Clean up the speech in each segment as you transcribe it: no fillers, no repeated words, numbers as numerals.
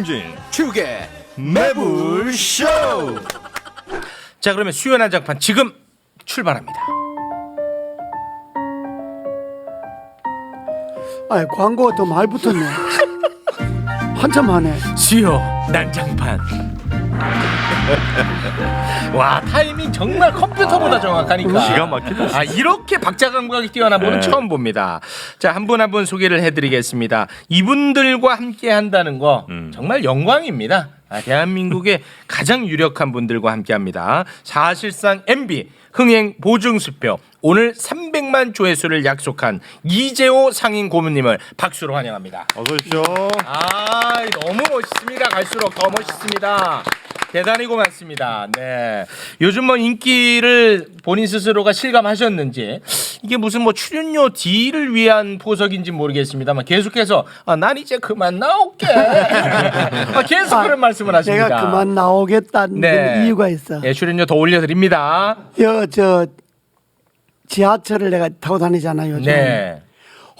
승진 축의 매불쇼. 자, 그러면 수요 난장판 지금 출발합니다. 아, 광고가 더 많이 붙었네. 한참 하네. 수요 난장판. 와, 타이밍 정말 컴퓨터보다 정확하니까. 기가 막히다. 아, 이렇게 박자 감각이 뛰어난 분은 처음 봅니다. 자, 한 분 한 분 소개를 해드리겠습니다. 이분들과 함께 한다는 거 정말 영광입니다. 대한민국의 가장 유력한 분들과 함께합니다. 사실상 MB 흥행 보증수표 오늘 300만 조회수를 약속한 이재호 상임 고문님을 박수로 환영합니다. 어서 오십시오. 아, 너무 멋있습니다. 갈수록 더 멋있습니다. 대단히 고맙습니다. 네, 요즘 뭐 인기를 본인 스스로가 실감하셨는지 이게 무슨 뭐 출연료 딜을 위한 포석인지 모르겠습니다만 계속해서 난 이제 그만 나올게. 계속 그런 말씀을 하십니다. 내가 그만 나오겠다는 네. 이유가 있어. 네, 출연료 더 올려드립니다. 저 지하철을 내가 타고 다니잖아요. 요즘. 네.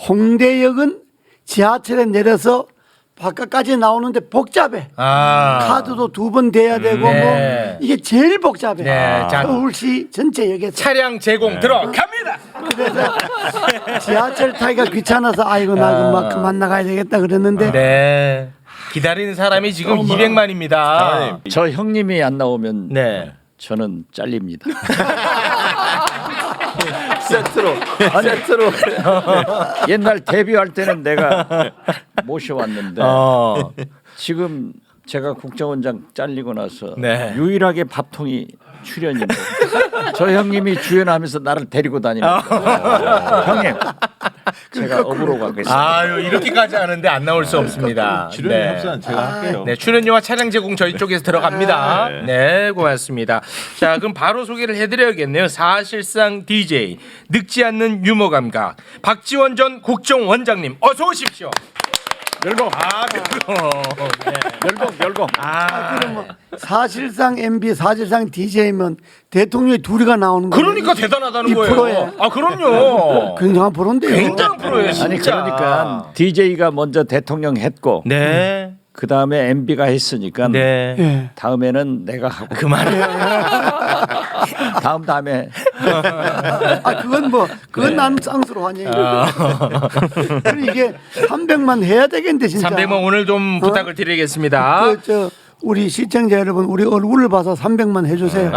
홍대역은 지하철에 내려서 바깥까지 나오는데 복잡해. 카드도 2번 돼야 되고 네. 뭐 이게 제일 복잡해. 네, 자. 서울시 전체 역에서. 차량 제공 들어갑니다. 그래서 지하철 타기가 귀찮아서 아이고 나 그만 나가야 되겠다 그랬는데 네. 기다리는 사람이 지금 200만입니다. 저 형님이 안 나오면 네. 저는 잘립니다. 세트로. 세트로. 옛날 데뷔할 때는 내가 모셔왔는데 지금 제가 국정원장 잘리고 나서 네. 유일하게 밥통이 출연인데 저 형님이 주연하면서 나를 데리고 다닙니다. 형님 제가 업으로 가겠습니다. 아유, 이렇게까지 하는데 안 나올 수 없습니다. 출연료 네. 협상 제가 할게요. 네, 출연료와 차량 제공 저희 쪽에서 들어갑니다. 네, 고맙습니다. 자, 그럼 바로 소개를 해드려야겠네요. 사실상 DJ 늙지 않는 유머 감각 박지원 전 국정원장님 어서 오십시오. 열공. 열공. 사실상 MB 사실상 DJ면 대통령이 둘이가 나오는 거예요. 그러니까 대단하다는 이 거예요. 프로에. 그럼요. 굉장한 프로인데요. 굉장한 프로예요, 진짜. 아니 그러니까 DJ가 먼저 대통령 했고 네. 그 다음에 MB가 했으니까 네. 예. 다음에는 내가 하고 그만해. 다음에 그건 나는 쌍수로 환영해. 그리고 이게 300만 해야 되겠는데 진짜. 300만 오늘 좀 부탁을 드리겠습니다. 우리 시청자 여러분 우리 얼굴을 봐서 300만 해주세요.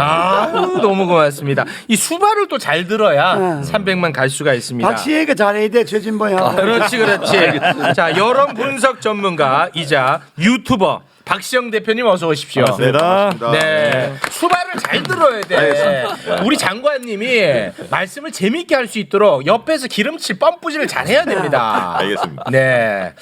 너무 고맙습니다. 이 수발을 또 잘 들어야 네. 300만 갈 수가 있습니다. 박시혜가 잘해야 돼 최진보야. 그렇지. 자, 여론 분석 전문가이자 유튜버 박시영 대표님 어서 오십시오. 반갑습니다. 네, 수발을 잘 들어야 돼. 우리 장관님이 말씀을 재미있게 할 수 있도록 옆에서 기름칠 펌프질을 잘 해야 됩니다. 알겠습니다. 네.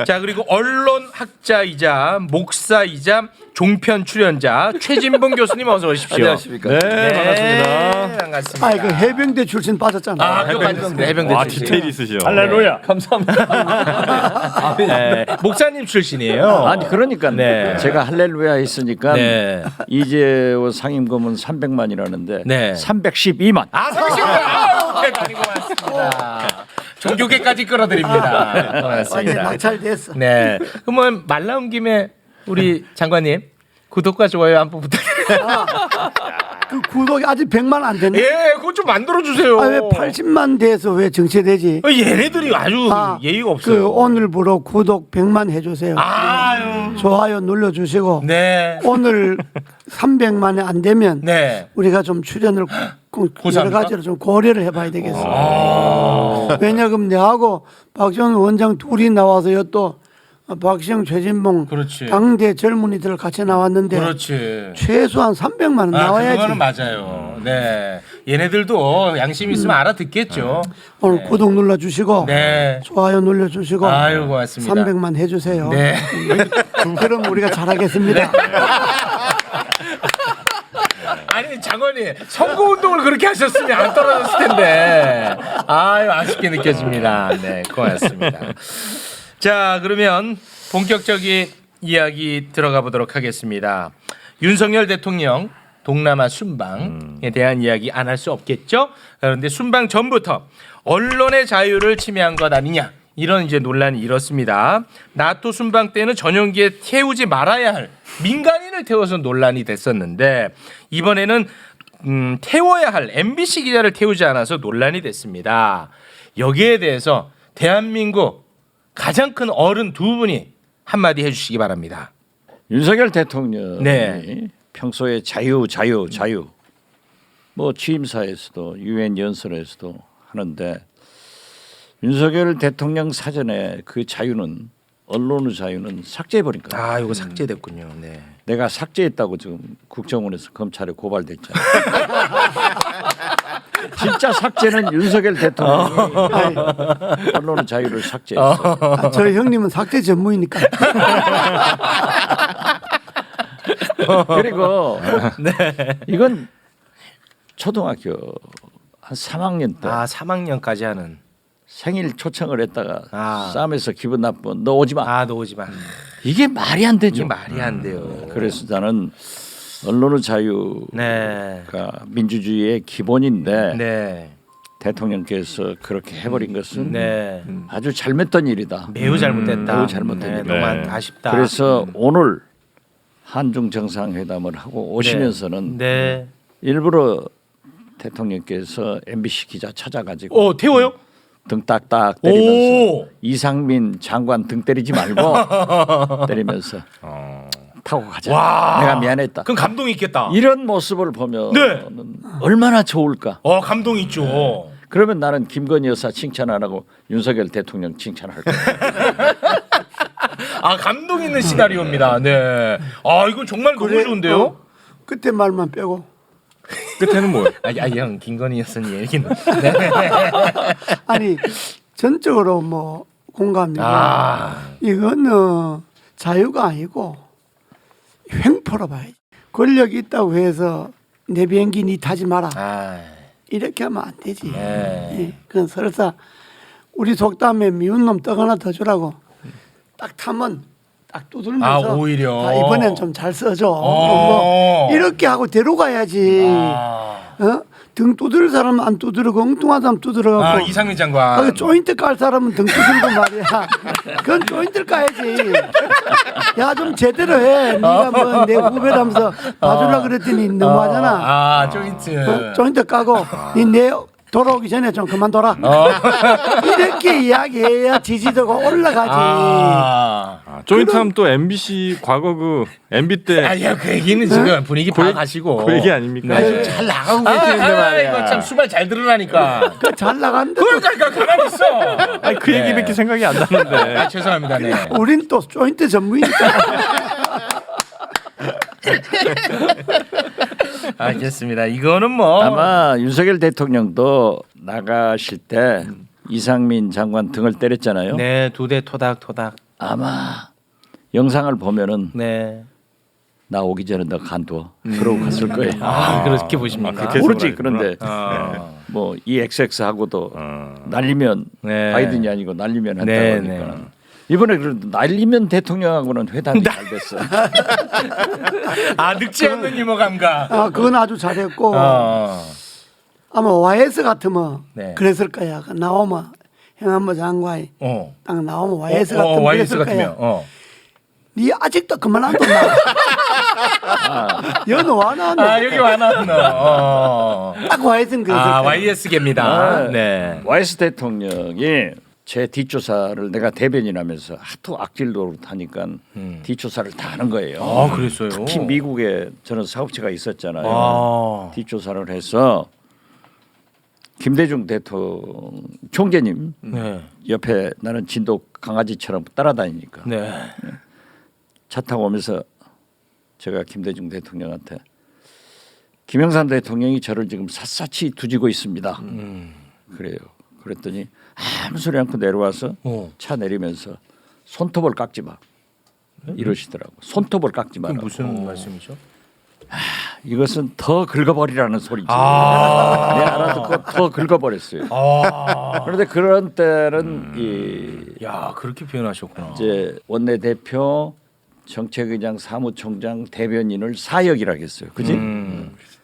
자, 그리고 언론학자이자 목사이자 종편 출연자 최진봉 교수님 어서 오십시오. 안녕하십니까. 네, 네, 반갑습니다. 반갑습니다. 그 해병대 출신 빠졌잖아. 그거 맞습니다. 해병대 와, 출신. 디테일 있으셔. 할렐루야. 네, 목사님 출신이에요. 아니 그러니까 네. 제가 할렐루야 했으니까 네. 이재호 상임고문 300만이라는데 네. 312만. 상식입니다. 대단히 고맙습니다. 종교계까지 끌어드립니다. 완전 고맙습니다. 낙찰됐어. 네. 그러면 말 나온 김에 우리 장관님 구독과 좋아요 한번 부탁드립니다. 그 구독이 아직 100만 안 됐네. 예, 그거 좀 만들어 주세요. 왜 80만 돼서 왜 정체되지? 얘네들이 아주 예의가 없어요. 그 오늘부로 구독 100만 해주세요. 아유. 좋아요 눌러주시고 네. 오늘 300만이 안 되면 네. 우리가 좀 출연을 여러 고사합니까? 가지로 좀 고려를 해봐야 되겠어. 왜냐하면 내하고 박지원 원장 둘이 나와서요 또 박시영 최진봉 그렇지. 당대 젊은이들 같이 나왔는데 그렇지. 최소한 300만 원 나와야지. 그거는 맞아요. 네. 얘네들도 양심 있으면 알아듣겠죠. 오늘 구독 눌러주시고 네. 좋아요 눌러주시고 아유, 고맙습니다. 300만 해주세요. 네. 그럼 우리가 잘하겠습니다. 아니, 장관님 선거운동을 그렇게 하셨으면 안 떨어졌을 텐데. 아유, 아쉽게 느껴집니다. 네, 고맙습니다. 자, 그러면 본격적인 이야기 들어가 보도록 하겠습니다. 윤석열 대통령 동남아 순방에 대한 이야기 안 할 수 없겠죠. 그런데 순방 전부터 언론의 자유를 침해한 것 아니냐, 이런 이제 논란이 일었습니다. 나토 순방 때는 전용기에 태우지 말아야 할 민간인을 태워서 논란이 됐었는데 이번에는 태워야 할 MBC 기자를 태우지 않아서 논란이 됐습니다. 여기에 대해서 대한민국 가장 큰 어른 두 분이 한마디 해주시기 바랍니다. 윤석열 대통령이 네. 평소에 자유 뭐 취임사에서도 유엔 연설에서도 하는데 윤석열 대통령 사전에 그 자유는 언론의 자유는 삭제해버린 거예요. 아, 이거 삭제됐군요. 네. 내가 삭제했다고 지금 국정원에서 검찰에 고발됐잖아요. 진짜 삭제는 윤석열 대통령이 언론의 자유를 삭제했어. 아, 저희 형님은 삭제 전무이니까. 그리고 이건 초등학교 한 3학년 때 아, 3학년까지 하는. 생일 초청을 했다가 아. 싸움에서 기분 나쁜 너 오지 마. 아, 너 오지 마. 이게 말이 안 되죠. 이게 말이 안 돼요. 그래서 나는 언론의 자유가 네. 민주주의의 기본인데 네. 대통령께서 그렇게 해버린 것은 네. 아주 잘못된 일이다. 매우 잘못됐다. 매우 잘못된 일이다. 너무 네. 아쉽다. 그래서 오늘 한중 정상회담을 하고 오시면서는 네. 일부러 대통령께서 MBC 기자 찾아가지고 태워요? 등 딱딱 때리면서 오. 이상민 장관 등 때리지 말고 때리면서 타고 가자. 와. 내가 미안했다. 그럼 감동이 있겠다. 이런 모습을 보면 네. 얼마나 좋을까. 감동 있죠. 그러면 나는 김건희 여사 칭찬 안 하고 윤석열 대통령 칭찬할 거야. 아, 감동 있는 시나리오입니다. 네. 아, 이건 정말 너무 그래, 좋은데요? 그때 말만 빼고. 끝에는 뭐? 형 김건희 여사님 얘기는. 네. 아니 전적으로 뭐 공감이고 이거는 자유가 아니고 횡포로 봐야지. 권력이 있다고 해서 내 비행기 니 타지 마라 아, 이렇게 하면 안 되지. 네. 예, 그건 설사 우리 속담에 미운 놈 떡 하나 더 주라고 딱 타면 딱 두들면서 오히려. 아, 이번엔 좀 잘 써줘. 어. 뭐 이렇게 하고 데려가야지. 등 두드릴 사람은 안 두드리고 엉뚱한 사람 두드려갖고 이상민 장관. 조인트 깔 사람은 등 두드리고 말이야. 그건 조인트를 까야지. 야 좀 제대로 해. 네가 뭐 내 후배라면서 봐주려고 그랬더니 너무하잖아. 조인트. 조인트 까고 내 돌아오기 전에 좀 그만둬라. 이렇게 이야기해야 지지도가 올라가지. 조인트하면 또 MBC 과거 그 MB 때 아니야, 그 얘기는 지금 분위기 파악하시고. 그 얘기 아닙니까? 네. 잘 나가고 계시는데 말이야. 이거 참 수발 잘 드러나니까. 잘 나가는데 그러니까 가만히 있어. 아니, 그 얘기밖에 생각이 안 나는데. 죄송합니다. 네. 우린 또 조인트 전무이니까. 알겠습니다. 이거는 뭐 아마 윤석열 대통령도 나가실 때 이상민 장관 등을 때렸잖아요. 네, 두 대 토닥토닥. 아마 영상을 보면은 네. 나 오기 전에 너 간둬. 그러고 갔을 거예요. 그렇게 보십니까? 그렇게 모르지. 해서 그런데 아. 뭐 이 XX하고도 날리면 네. 바이든이 아니고 날리면 한다고 네, 하니까 네. 이번에 그래도 날리면 대통령하고는 회담이 잘 됐어. 늙지 않는 유머 감각. 그건 아주 잘했고 어. 아마 YS 같으면 네. 그랬을 거야. 나오면 행안부 장관이 딱 나오면 YS 같으면 YS 그랬을 거야. 같으면. 네 아직도 그만 안 뒀나? 여는 와 나왔네. 여기 와 나왔노. 딱 YS는 그랬을 거야. YS계입니다. 네. YS 대통령이 제 뒷조사를 내가 대변인하면서 하도 악질로 하니까 뒷조사를 다 하는 거예요. 그랬어요. 특히 미국에 저는 사업체가 있었잖아요. 뒷조사를 해서 김대중 대통령 총재님 네. 옆에 나는 진도 강아지처럼 따라다니니까 네. 차 타고 오면서 제가 김대중 대통령한테 김영삼 대통령이 저를 지금 샅샅이 두지고 있습니다. 그래요. 그랬더니 아무 소리 않고 내려와서 차 내리면서 손톱을 깎지 마 이러시더라고. 손톱을 깎지 마라. 무슨 말씀이죠? 이것은 더 긁어버리라는 소리지. 내 알아듣고 더 긁어버렸어요. 그런데 그런 때는 야, 그렇게 표현하셨구나. 이제 원내대표, 정책의장, 사무총장, 대변인을 사역이라고 했어요. 그지?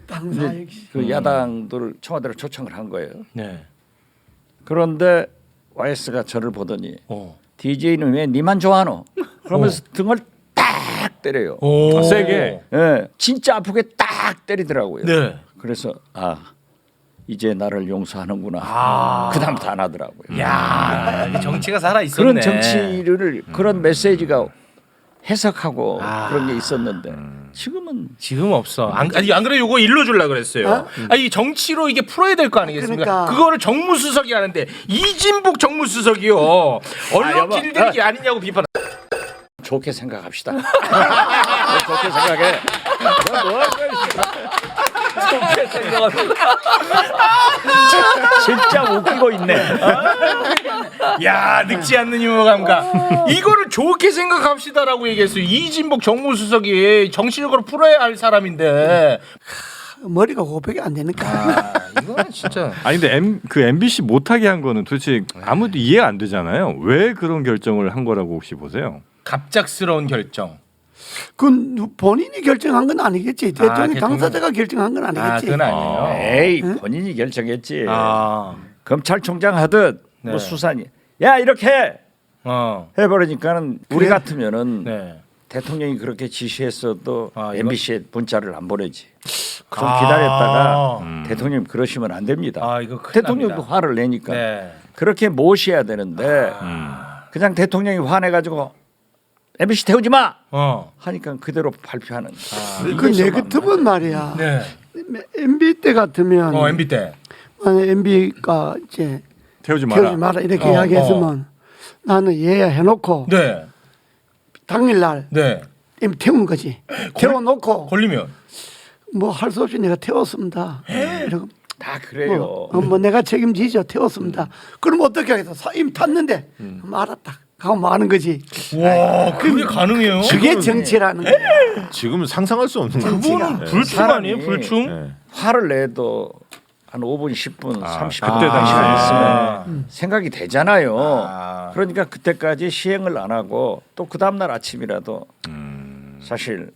당사역. 그 야당들 청와대로 초청을 한 거예요. 네. 그런데 YS가 저를 보더니 어. DJ는 왜 니만 좋아하노? 그러면서 등을 딱 때려요. 오. 세게. 예, 진짜 아프게 딱 때리더라고요. 네. 그래서 이제 나를 용서하는구나. 그다음부터 안 하더라고요. 야, 정치가 살아 있었네. 그런 정치를 그런 메시지가 해석하고 그런 게 있었는데 지금은 지금 없어. 안 그래 요거 일러주려 그랬어요. 이 정치로 이게 풀어야 될 거 아니겠습니까? 그러니까. 그거를 정무수석이 하는데 이진복 정무수석이요. 언론 여보. 길들이기 아니냐고 비판. 좋게 생각합시다. 좋게 생각해. 좋게 생각합시다. 진짜 웃기고 있네. 야, 늙지 않는 유머 감각. 이거를 좋게 생각합시다라고 얘기했어요. 이진복 정무수석이 정치적으로 풀어야 할 사람인데. 머리가 고백이 안 되니까. 이거는 진짜. 아니 근데 그 MBC 못하게 한 거는 도대체 아무도 이해가 안 되잖아요. 왜 그런 결정을 한 거라고 혹시 보세요? 갑작스러운 결정. 그건 본인이 결정한 건 아니겠지. 대통령 대통령. 당사자가 결정한 건 아니겠지. 그건 아니에요. 에이 본인이 결정했지. 아. 검찰총장 하듯 네. 뭐 수사니 야 이렇게 어. 해버리니까는 우리 같으면은 네. 대통령이 그렇게 지시했어도 이거? MBC에 문자를 안 보내지. 좀 기다렸다가 대통령이 그러시면 안 됩니다. 이거 큰일 대통령도 납니다. 화를 내니까 네. 그렇게 모셔야 되는데 그냥 대통령이 화내가지고 MBC 태우지 마 하니까 그대로 발표하는. 그 내 같으면 말이야. 네. MB 때 같으면 MB 때. 만약 MB가 이제 태우지 마라. 태우지 마라 이렇게 이야기했으면 나는 얘야 해놓고 네. 당일날 네. 이미 태운 거지. 태워놓고 걸리면 뭐 할 수 없이 내가 태웠습니다. 이러고 다 그래요. 뭐 내가 책임지죠. 태웠습니다. 그럼 어떻게 하겠어? 이미 탔는데 알았다. 가고 마는 거지. 와, 그게 가능해요? 그게 정치라는 거야. 지금은 상상할 수 없는 그거는 거지. 불충 사람이 아니에요? 불충? 네. 화를 내도 한 5분, 10분, 30분 그때 당시에. 있으면 생각이 되잖아요. 그러니까 그때까지 시행을 안 하고 또 그 다음 날 아침이라도 사실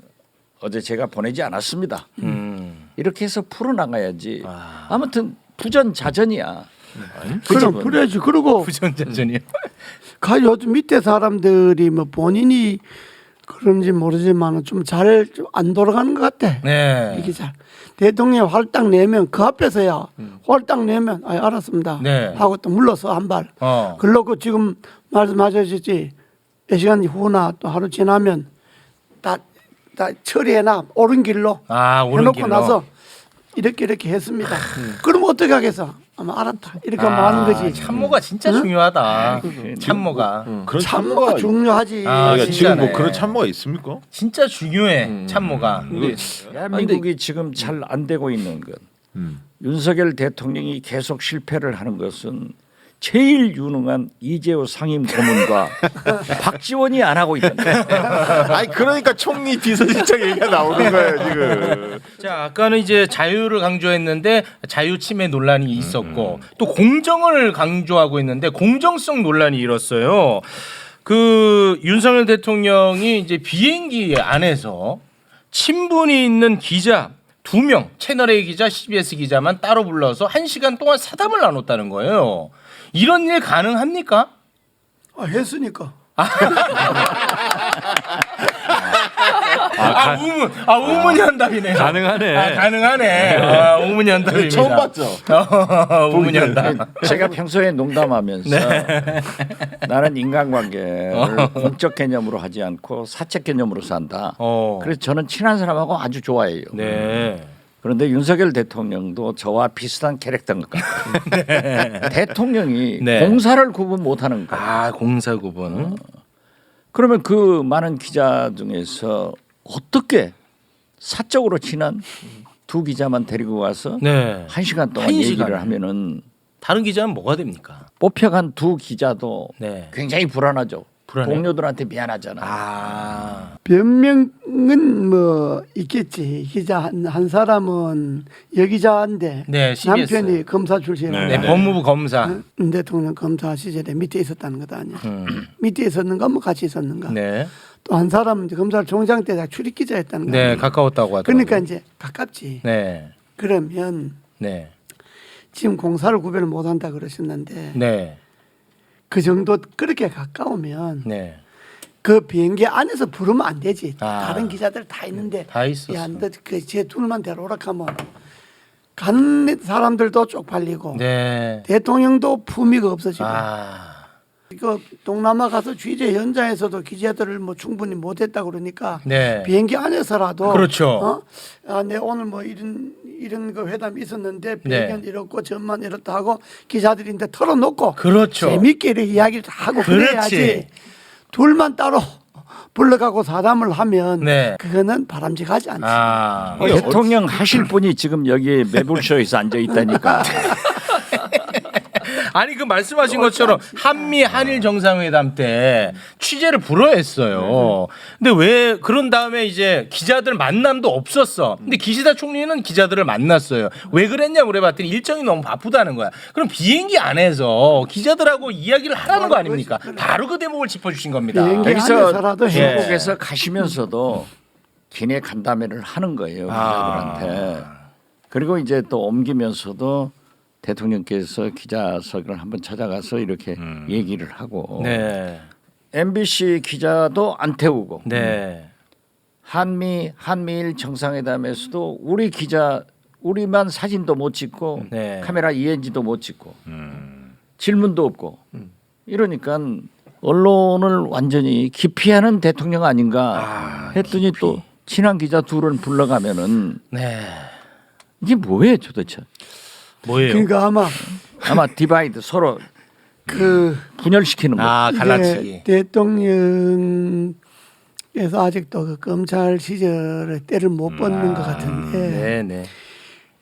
어제 제가 보내지 않았습니다. 이렇게 해서 풀어나가야지. 아무튼 부전자전이야. 그럼 그래야지. 그리고 부전자전이요. 요즘 밑에 사람들이 뭐 본인이 그런지 모르지만 좀 잘 안 돌아가는 것 같아. 네. 이게 잘 대통령 활딱 내면 그 앞에서야 활딱 내면 알았습니다. 네. 하고 또 물러서 한 발. 그러고 지금 말씀하셨지 몇 시간 후나 또 하루 지나면 다 처리해놔 옳은 길로 옳은 해놓고 길로. 나서 이렇게 했습니다. 그럼 어떻게 하겠어? 아마 알았다. 이렇게 하는 거지. 참모가 진짜 중요하다. 참모가. 그런 참모가 중요하지. 그러니까 지금 진짜네. 뭐 그런 참모가 있습니까? 진짜 중요해. 참모가. 대한민국이 지금 잘 안 되고 있는 건 윤석열 대통령이 계속 실패를 하는 것은 제일 유능한 이재호 상임 고문과 박지원이 안 하고 있다. 아니 그러니까 총리 비서실장 얘기가 나오는 거예요 지금. 자, 아까는 이제 자유를 강조했는데 자유 침해 논란이 있었고 또 공정을 강조하고 있는데 공정성 논란이 일었어요. 그 윤석열 대통령이 이제 비행기 안에서 친분이 있는 기자 2명, 채널A 기자, CBS 기자만 따로 불러서 1시간 동안 사담을 나눴다는 거예요. 이런 일 가능합니까? 했으니까. 우문현답이네. 가능하네. 가능하네. 우문현답입니다. 처음 봤죠. 우문현답. 제가 평소에 농담하면서 나는 인간관계를 공적 개념으로 하지 않고 사적 개념으로 산다. 그래서 저는 친한 사람하고 아주 좋아해요. 네. 그런데 윤석열 대통령도 저와 비슷한 캐릭터인 것 같아요. 대통령이 네. 공사를 구분 못하는 거예요. 공사 구분. 그러면 그 많은 기자 중에서 어떻게 사적으로 친한 두 기자만 데리고 와서 네. 1시간 동안 한 얘기를 시간. 하면은 다른 기자는 뭐가 됩니까? 뽑혀간 두 기자도 네. 굉장히 불안하죠. 불안해요? 동료들한테 미안하잖아. 변명은 뭐 있겠지. 기자 한 사람은 여기자인데 네, CBS. 남편이 검사 출신이고 네, 법무부 검사. 대통령 검사 시절에 밑에 있었다는 것도 아니야. 밑에 있었는가 뭐 같이 있었는가. 네. 또 한 사람은 이제 검찰총장 때 출입 기자였다는 거. 네, 가까웠다고 하더라고요. 그러니까 이제 가깝지. 네. 그러면 네. 지금 공사를 구별을 못한다 그러셨는데 네. 그 정도 그렇게 가까우면 네. 그 비행기 안에서 부르면 안 되지. 아. 다른 기자들 다 있는데 다 있었어. 야, 너그제 둘만 데려오라 하면 간 사람들도 쪽팔리고 네. 대통령도 품위가 없어지고 아. 이거 동남아 가서 취재 현장에서도 기자들을 뭐 충분히 못했다 그러니까 네. 비행기 안에서라도 그렇죠. 네 오늘 뭐 이런 그 회담이 있었는데 네. 비행기는 이렇고 전만 이렇다 하고 기자들이 이제 털어놓고 그렇죠. 재밌게 이렇게 이야기를 다 하고 그렇지. 그래야지 둘만 따로 불러가고 사담을 하면 네. 그거는 바람직하지 않지. 아. 대통령 하실 분이 지금 여기 매불쇼에서 앉아 있다니까. 아니 그 말씀하신 것처럼 한미 한일 정상회담 때 취재를 불허했어요. 근데 왜 그런 다음에 이제 기자들 만남도 없었어. 근데 기시다 총리는 기자들을 만났어요. 왜 그랬냐 그래봤더니 일정이 너무 바쁘다는 거야. 그럼 비행기 안에서 기자들하고 이야기를 하라는 거 아닙니까? 바로 그 대목을 짚어주신 겁니다. 비행기 여기서 안에서라도 해. 중국에서 가시면서도 기내 간담회를 하는 거예요 기자들한테. 그리고 이제 또 옮기면서도 대통령께서 기자석을 한번 찾아가서 이렇게 얘기를 하고 네. MBC 기자도 안 태우고 네. 한미일 정상회담에서도 우리 기자 우리만 사진도 못 찍고 네. 카메라 ENG도 못 찍고 질문도 없고 이러니까 언론을 완전히 기피하는 대통령 아닌가 했더니 또 친한 기자 둘은 불러가면은 네. 이게 뭐예요 도대체? 뭐예요? 그러니까 아마 디바이드 서로 그 분열시키는 거. 아 갈라치기. 이게 대통령에서 아직도 그 검찰 시절의 때를 못 벗는 것 같은데 네네.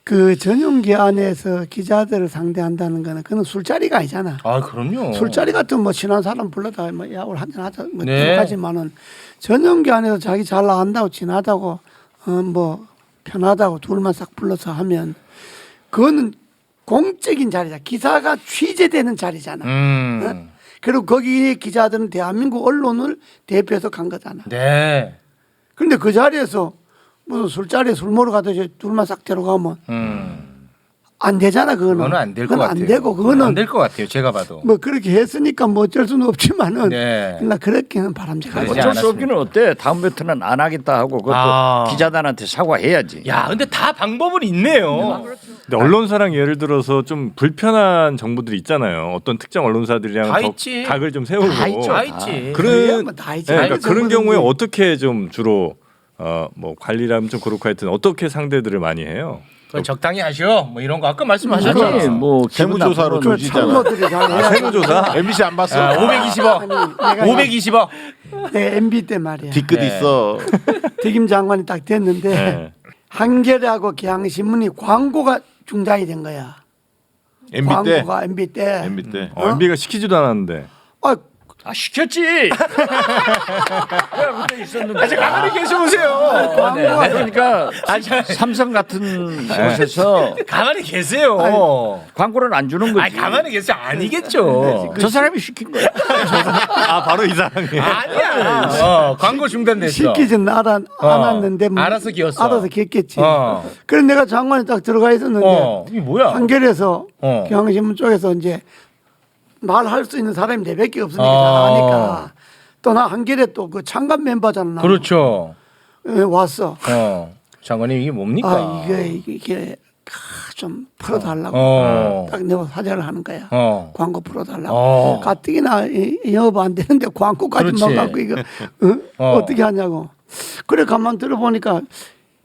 그 전용기 안에서 기자들을 상대한다는 거는 그건 술자리가 아니잖아. 아 그럼요. 술자리 같은 뭐 친한 사람 불러다 뭐 야 우리 한잔 하자 뭐 네. 들어가지만은 전용기 안에서 자기 잘 나간다고 친하다고 뭐 편하다고 둘만 싹 불러서 하면 그거는 공적인 자리다. 기사가 취재되는 자리잖아. 어? 그리고 거기 기자들은 대한민국 언론을 대표해서 간 거잖아. 네. 그런데 그 자리에서 무슨 술자리에 술 먹으러 가듯이 둘만 싹 데려가면 안 되잖아. 그거는 안 될 것 그건 같아요. 안 되고 그거는 안 될 것 같아요. 제가 봐도. 뭐 그렇게 했으니까 뭐 어쩔 수는 없지만은 네. 나 그렇게는 바람직하지. 그러지 어쩔 수 않았습니다. 없기는 어때? 다음부터는 안 하겠다 하고 그것도 아. 기자단한테 사과해야지. 야, 근데 다 방법은 있네요. 근데 언론사랑 예를 들어서 좀 불편한 정보들이 있잖아요. 어떤 특정 언론사들이랑 다 더 있지. 각을 좀 세우고 다 있죠. 다 있지. 그런 뭐 다 있지. 그러니까 알겠어. 그런 경우에 뭐든지. 어떻게 좀 주로 뭐 관리라면 좀 그렇고 하여튼 어떻게 상대들을 많이 해요? 그건 적당히 하셔. 뭐 이런 거 아까 말씀하셨잖아. 아니, 뭐 기분 세무조사로 나쁘면 그 조지잖아. 참모들이 잘 해야 세무조사? MBC 안 봤어? 아, 520억. 내가 520억. 내 MB 때 말이야. 뒤끝 네. 있어. 대김 장관이 딱 됐는데 네. 한겨레하고 경향신문이 광고가 중단이 된 거야. MB 때. 광고가 MB 때. MB 때. MB가 시키지도 않았는데. 아, 시켰지. 내가 그때 있었는데. 가만히 계셔보세요. 광고가 그러니까 삼성 같은 곳에서 가만히 계세요. 광고를 안 주는 거지. 아니, 가만히 계세요. 아니겠죠. 저 사람이 시킨 거야. 아 바로 이 사람이. 아니야. 광고 중단됐어. 시키진 않았는데 뭐 알아서 기었어. 알아서 기었겠지. 어. 그래서 내가 장관이 딱 들어가 있었는데 이게 뭐야? 한겨레에서 어. 경향신문 쪽에서 이제 말할 수 있는 사람이 내밖에 없으니까 어. 하니까 또 나 한겨레 또 그 창간 멤버잖아. 나. 그렇죠. 왔어. 장관님 이게 뭡니까? 아 이게 좀 풀어달라고 딱 내가 사죄를 하는 거야. 광고 풀어달라고. 가뜩이나 영업 안 되는데 광고까지 그렇지. 넣어갖고 이거 어떻게 하냐고. 그래 가만 들어보니까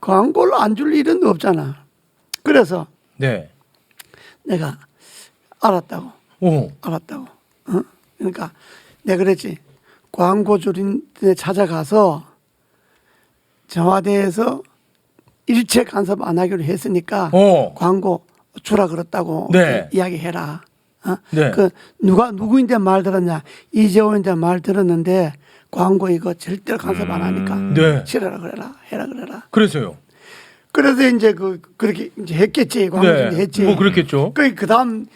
광고를 안 줄 일은 없잖아. 그래서 네. 내가 알았다고. 알았다고. 그러니까 내가 그랬지. 광고주인데 찾아가서 청와대에서 일체 간섭 안 하기로 했으니까 광고 주라 그랬다고 네. 이야기해라. 네. 그 누구인데 말 들었냐? 이재호인데 말 들었는데 광고 이거 절대로 간섭 안 하니까 네. 싫어라 그래라. 해라 그래라. 그래서요. 그래서 이제 그렇게 이제 했겠지. 광고주인데 했지. 뭐 그렇겠죠. 그다음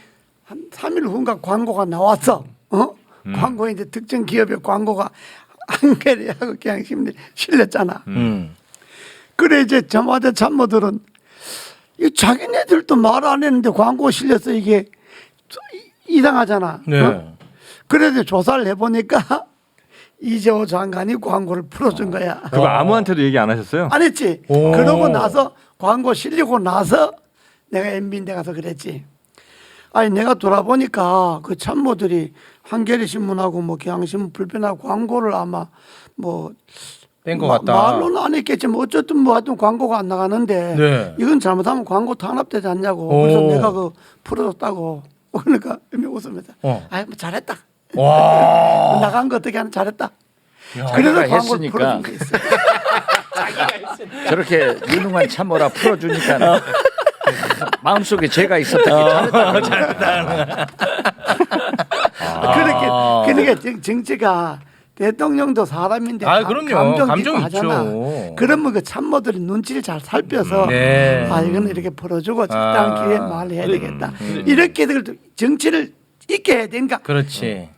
한 3일 후인가 광고가 나왔어. 광고에 이제 특정 기업의 광고가 한겨레하고 경향신문에 실렸잖아. 그래 이제 청와대 참모들은 이 자기네들도 말 안 했는데 광고 실렸어 이게 이상하잖아. 네. 그래도 조사를 해보니까 이재호 장관이 광고를 풀어준 거야. 그거 아무한테도 얘기 안 하셨어요? 안 했지. 오. 그러고 나서 광고 실리고 나서 내가 MB인데 가서 그랬지. 아니 내가 돌아보니까 그 참모들이 한겨레 신문하고 뭐 경향신문 불편하고 광고를 아마 뭐 뺀 것 같다. 말로는 안 했겠지만 어쨌든 뭐 하여튼 광고가 안 나가는데 네. 이건 잘못하면 광고 탄압되지 않냐고. 오. 그래서 내가 그 풀어줬다고. 그러니까 웃으면서 아이 뭐 잘했다. 와. 나간 거 어떻게 하는 잘했다. 자기가 그래서 광고를 했으니까 풀어준 게 있어. 저렇게 유능한 참모라 풀어주니까 마음속에 죄가 있었던 게 잘했다. 그러니까 정치가 대통령도 사람인데 그럼요. 감정 있고 하잖아. 있죠. 그러면 그 참모들이 눈치를 잘 살펴서 네. 이거는 이렇게 풀어주고 적당한 기회에 말해야 되겠다. 이렇게들 정치를 있게 해야 되니까 그렇지.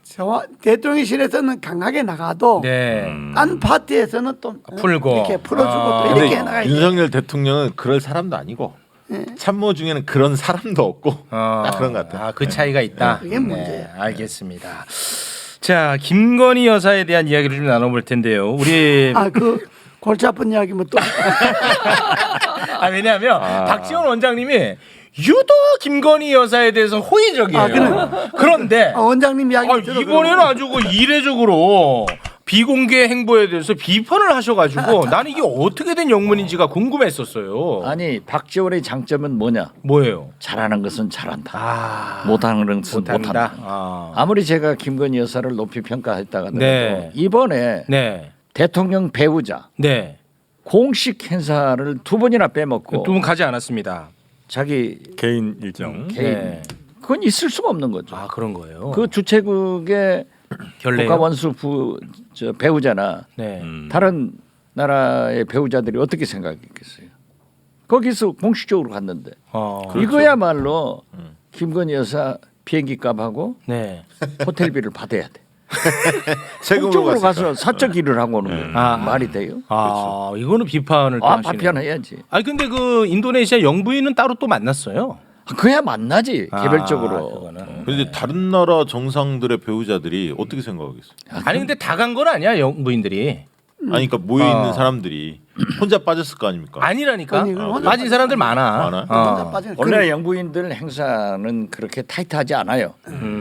대통령실에서는 강하게 나가도 네. 딴 파티에서는 또 풀고. 이렇게 풀어주고 또 근데 이렇게 해나가야 돼. 윤석열 대통령은 그럴 사람도 아니고 참모 중에는 그런 사람도 없고 딱 그런 것 같아요. 그 차이가 있다. 그게 문제야. 알겠습니다. 자, 김건희 여사에 대한 이야기를 좀 나눠볼 텐데요. 우리 그 골치 아픈 이야기면 또 왜냐하면 박지원 원장님이 유독 김건희 여사에 대해서 호의적이에요. 그런데 원장님 이야기 이번에는 아주 그 이례적으로 비공개 행보에 대해서 비판을 하셔가지고 나는 이게 어떻게 된 영문인지가 궁금했었어요. 아니 박지원의 장점은 뭐냐? 뭐예요? 잘하는 것은 잘한다. 아, 못하는 것은 못한다. 아. 아무리 제가 김건희 여사를 높이 평가했다가 하더라도 네. 이번에 네, 대통령 배우자 네. 공식 행사를 2번이나 빼먹고 두 분 가지 않았습니다. 자기 개인 일정. 개인 네. 그건 있을 수가 없는 거죠. 그런 거예요. 그 주최국의 결례요? 국가원수 배우자나 네. 다른 나라의 배우자들이 어떻게 생각했겠어요? 거기서 공식적으로 갔는데 이거야말로 김건희 여사 비행기 값하고 네. 호텔비를 받아야 돼. 세금으로 공적으로 갔으니까. 가서 사적 일을 하고 오는 거예요. 말이 돼요? 이거는 비판을 또 하시네요. 파편해야지. 근데 그 인도네시아 영부인은 따로 또 만났어요. 그야 만나지 개별적으로. 그거는. 그런데 다른 나라 정상들의 배우자들이 어떻게 생각하겠어요? 근데 다 간 건 아니야 영부인들이. 아니 그러니까 모여 있는 사람들이 혼자 빠졌을 거 아닙니까? 아니라니까. 아니, 혼자 빠진 사람들 많아. 많아? 혼자 빠지는 원래 영부인들 행사는 그렇게 타이트하지 않아요.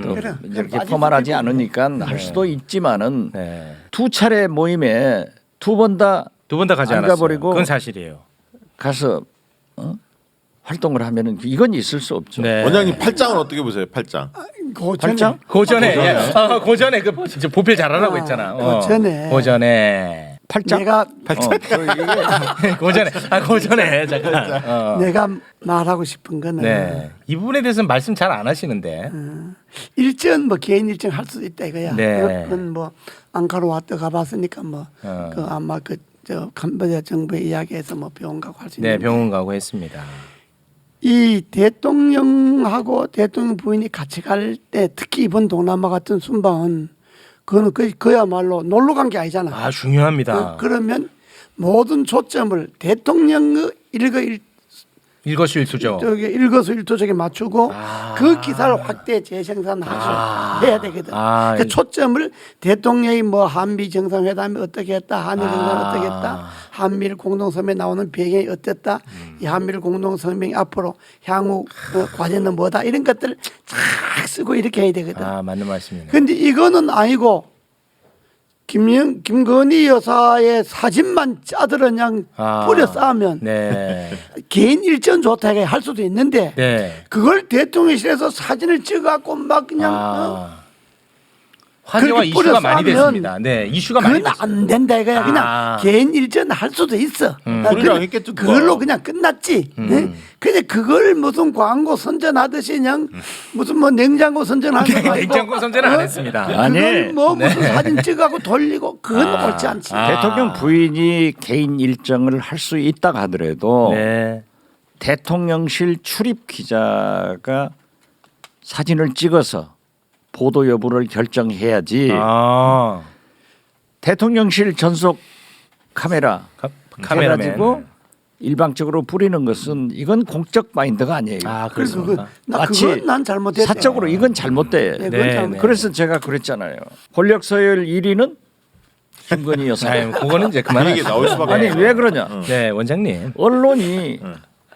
또 그래. 이렇게 빠질 포멀하지 수도 있고. 않으니까 할 수도 있지만은 네. 2차례 모임에 2번 다 두 번 다 가지 안 않았어요. 가버리고 그건 사실이에요. 가서 활동을 하면은 이건 있을 수 없죠. 네. 원장님 팔짱은 어떻게 보세요? 팔짱. 팔짱? 고전에 고전에 그 이제 보필 잘하라고 했잖아. 고전에. 고전에. 팔짱? 내가 고전에 잠깐. 내가 말하고 싶은 거는 네. 이 부분에 대해서는 말씀 잘 안 하시는데. 일정 뭐 개인 일정 할 수도 있다 이거야. 네. 그건 뭐 앙카르 와트 가봤으니까 뭐 그 아마 저 캄보디아 정부의 이야기에서 뭐 병원 가고 할 수 있는. 네, 병원 가고 했습니다. 이 대통령하고 대통령 부인이 같이 갈 때 특히 이번 동남아 같은 순방은 그거는 그야말로 놀러 간 게 아니잖아. 중요합니다. 그러면 모든 초점을 대통령의 일거수일투죠. 일거수일투족에 맞추고 그 기사를 확대 재생산해야 되거든. 그 초점을 대통령이 뭐 한미 정상회담이 어떻게 했다, 한일 정상회담 어떻게 했다, 한미일 공동성명에 나오는 배경이 어땠다, 이 한미일 공동성명이 앞으로 향후 과제는 뭐다 이런 것들을 쫙 쓰고 이렇게 해야 되거든. 맞는 말씀이네요. 근데 이거는 아니고 김건희 여사의 사진만 짜들어 그냥 뿌려 쌓으면 네. 개인 일정 좋다 할 수도 있는데 네. 그걸 대통령실에서 사진을 찍어갖고 막 그냥 화제와 그렇게 이슈가 뿌려 많이 쌓으면 됐습니다. 네, 이슈가 많이 그건 됐어요. 안 된다 이거야. 그냥 개인 일정 할 수도 있어. 우리랑 했겠죠, 그걸로 그거. 그냥 끝났지. 네? 근데 그걸 무슨 광고 선전하듯이 그냥 무슨 뭐 냉장고 선전하는 거 아니고 냉장고 선전은 안 했습니다. 아니. 그걸 뭐 무슨 사진 찍어갖고 돌리고 그건 옳지 않지. 대통령 부인이 개인 일정을 할 수 있다 하더라도 네. 대통령실 출입 기자가 사진을 찍어서 보도 여부를 결정해야지. 대통령실 전속 카메라 카메라맨. 해가지고 일방적으로 뿌리는 것은 이건 공적 마인드가 아니에요. 아 그래서 그렇습니까? 마치 그건 난 잘못했다. 사적으로 이건 잘못돼. 네, 네, 그건 네. 그래서 제가 그랬잖아요. 권력 서열 1위는 김건희 여사. 아유, 그거는 이제 그 얘기 그만하시죠. 나올 수밖에 아니 없어요. 왜 그러냐? 네 원장님. 언론이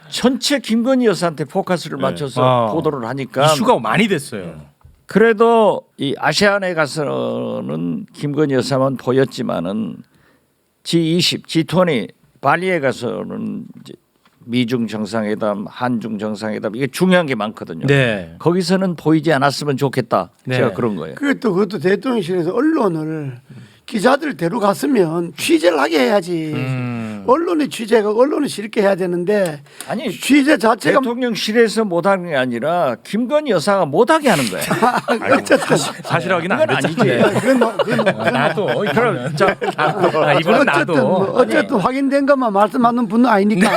전체 김건희 여사한테 포커스를 맞춰서 보도를 하니까 이슈가 많이 됐어요. 그래도 이 아세안에 가서는 김건희 여사만 보였지만은 G20, G20 발리에 가서는 이제 미중 정상회담, 한중 정상회담 이게 중요한 게 많거든요. 네. 거기서는 보이지 않았으면 좋겠다. 네. 제가 그런 거예요. 그것도 대통령실에서 언론을 기자들 데려갔으면 취재를 하게 해야지. 언론의 취재가 언론이 실게 해야 되는데 아니 취재 자체가 대통령실에서 못하는 게 아니라 김건희 여사가 못하게 하는 거예요. 어쨌든 사실 확인은 안 그건 됐죠. 아니지. 그건 나도 그럼 저 아, 이분은 어쨌든 나도. 어쨌든 확인된 것만 말씀하는 분은 아니니까.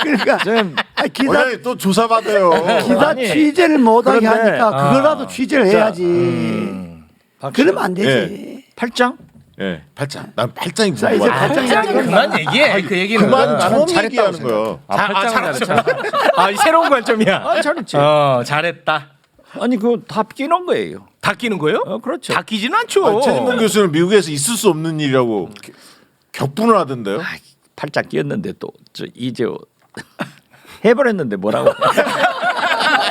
그러니까 좀 아니, 기자 원장님 또 조사받아요. 기자 아니, 취재를 못하게 그런데, 하니까 그거라도 취재를 해야지. 그러면 안 되지. 8장? 예, 팔짱. 난 팔짱이 자 이제 궁금하다. 발장 아, 그만 얘기해. 그 얘기는. 그만 나는 처음 잘했다고 얘기하는 거야. 잘했죠. 아, 이 새로운 관점이야. 아, 잘했지. 잘했다. 아니 그거 다 끼는 거예요. 다 끼는 거예요? 그렇죠. 다 끼지는 않죠. 아니, 최진봉 교수는 미국에서 있을 수 없는 일이라고 격분을 하던데요. 8장 끼었는데 또 저 이제 해버렸는데 뭐라고?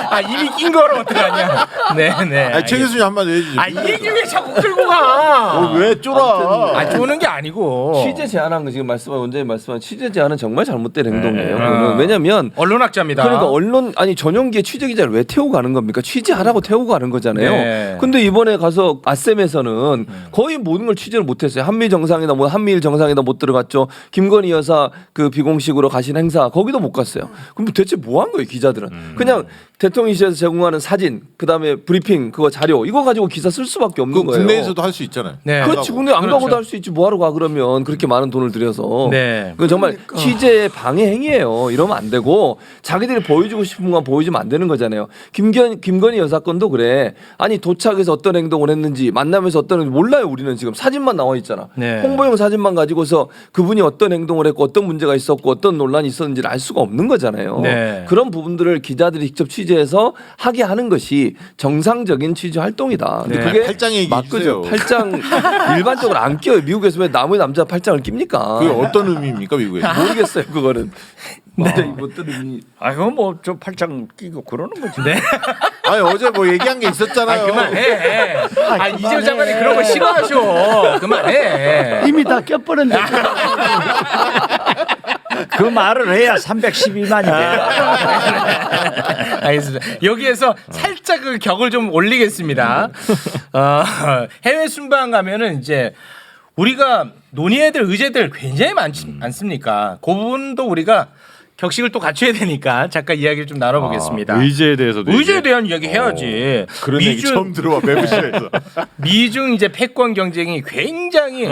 아, 이미 낀 거를 어떡하냐. 네네. 아니, 최 교수님 한마디 해주죠. 이 얘기 왜 자꾸 끌고 가? 왜 쫄아? 아, 쪼는 게 아니고. 취재 제한한 거 지금 말씀한 원장님 말씀한 취재 제한은 정말 잘못된 행동이에요. 그거는. 왜냐면 언론학자입니다. 그러니까 언론 아니 전용기에 취재 기자를 왜 태우고 가는 겁니까? 취재하라고 태우고 가는 거잖아요. 네. 근데 이번에 가서 아셈에서는 거의 모든 걸 취재를 못했어요. 한미 정상회담, 뭐 한미일 정상회담 못 들어갔죠. 김건희 여사 그 비공식으로 가신 행사 거기도 못 갔어요. 그럼 대체 뭐 한 거예요 기자들은? 그냥 대통령실에서 제공하는 사진, 그다음에 브리핑 그거 자료 이거 가지고 기사 쓸 수밖에 없는 그 거예요. 국내에서도 할 수 있잖아요. 네. 그렇지 국내 안 그렇죠. 가고도 할 수 있지 뭐하러 가 그러면 그렇게 많은 돈을 들여서 네. 그건 정말 취재의 방해 행위예요. 이러면 안 되고 자기들이 보여주고 싶은 건 보여주면 안 되는 거잖아요. 김건희 여사 건도 그래. 아니 도착해서 어떤 행동을 했는지 만나면서 어떤 행동 몰라요. 우리는 지금 사진만 나와 있잖아. 네. 홍보용 사진만 가지고서 그분이 어떤 행동을 했고 어떤 문제가 있었고 어떤 논란이 있었는지를 알 수가 없는 거잖아요. 네. 그런 부분들을 기자들이 직접 취재해서 하게 하는 것이 정상적인 취재 활동이다. 근데 네. 그게 팔짱 얘기해 주세요. 맞고요. 팔짱 일반적으로 안 껴요. 미국에서 왜 나무의 남자 팔짱을 낍니까? 그게 어떤 의미입니까 미국에서? 모르겠어요. 그거는. 네. 어떤 의미? 아 그건 뭐저 8장 끼고 그러는 거지. 네. 아니 어제 뭐 얘기한 게 있었잖아요. 그만해. 이재호 장관이 그런 거 싫어하셔. 그만해. 이미 다 껴버렸는데. 그 말을 해야 312만이 돼. 알겠습니다. 여기에서 살짝 그 격을 좀 올리겠습니다. 해외 순방 가면은 이제 우리가 논의해야 될 의제들 굉장히 많습니까? 그 부분도 우리가 격식을 또 갖춰야 되니까 잠깐 이야기를 좀 나눠보겠습니다. 의제에 대해서도 의제에 대한 이야기 해야지. 그런 얘기 처음 들어봐 매부실에서. 미중 이제 패권 경쟁이 굉장히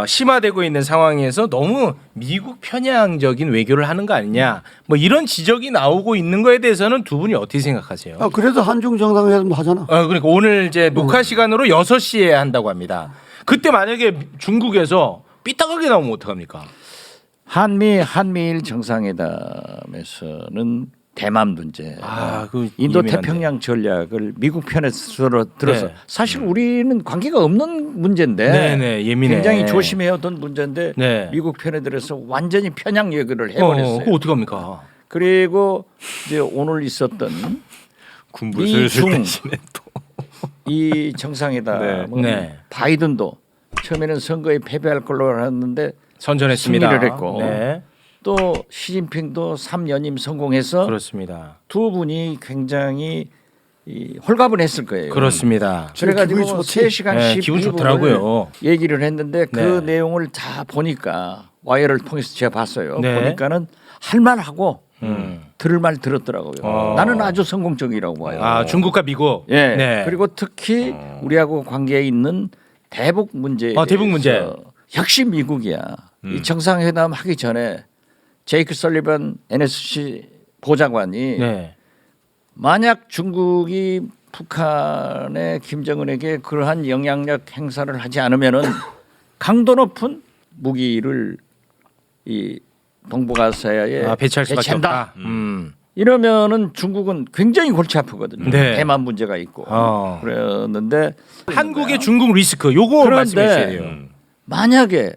심화되고 있는 상황에서 너무 미국 편향적인 외교를 하는 거 아니냐 뭐 이런 지적이 나오고 있는 거에 대해서는 두 분이 어떻게 생각하세요? 그래서 한중 정상회담도 하잖아. 그러니까 오늘 이제 녹화 시간으로 6시에 한다고 합니다. 그때 만약에 중국에서 삐딱하게 나오면 어떡합니까? 한미일 정상회담에서는 대만 문제, 그 인도 예민한데. 태평양 전략을 미국 편에서 들어서 네. 사실 우리는 관계가 없는 문제인데 네네, 예민해. 굉장히 조심해오던 문제인데 네. 미국 편에 들어서 완전히 편향 얘기를 해버렸어요. 그거 어떡합니까? 그리고 이제 오늘 있었던 군부 이 슬슬 중- 대신에 또 이 정상회담은 네. 바이든도 처음에는 선거에 패배할 걸로 알았는데 선전했습니다. 승리를 했고 네. 또 시진핑도 3연임 성공해서 그렇습니다. 두 분이 굉장히 홀가분 했을 거예요. 그렇습니다. 그래가지고 기분이 좋지. 3시간 네, 12분을 기분 좋더라고요. 얘기를 했는데 그 네. 내용을 다 보니까 와이어를 통해서 제가 봤어요. 네. 보니까는 할 말하고 들을 말 들었더라고요. 나는 아주 성공적이라고 봐요. 중국과 미국. 예. 네. 그리고 특히 우리하고 관계에 있는 대북 문제에 대북 문제. 대해서 역시 미국이야. 이 정상회담 하기 전에 제이크 설리번 NSC 보좌관이 네. 만약 중국이 북한의 김정은에게 그러한 영향력 행사를 하지 않으면은 강도 높은 무기를 이 동북아시아에 배치할 수밖에 배치한다. 없다. 이러면은 중국은 굉장히 골치 아프거든요. 네. 대만 문제가 있고 그랬는데 한국의 중국 리스크 요거 그런데 말씀해 주셔야 돼요. 만약에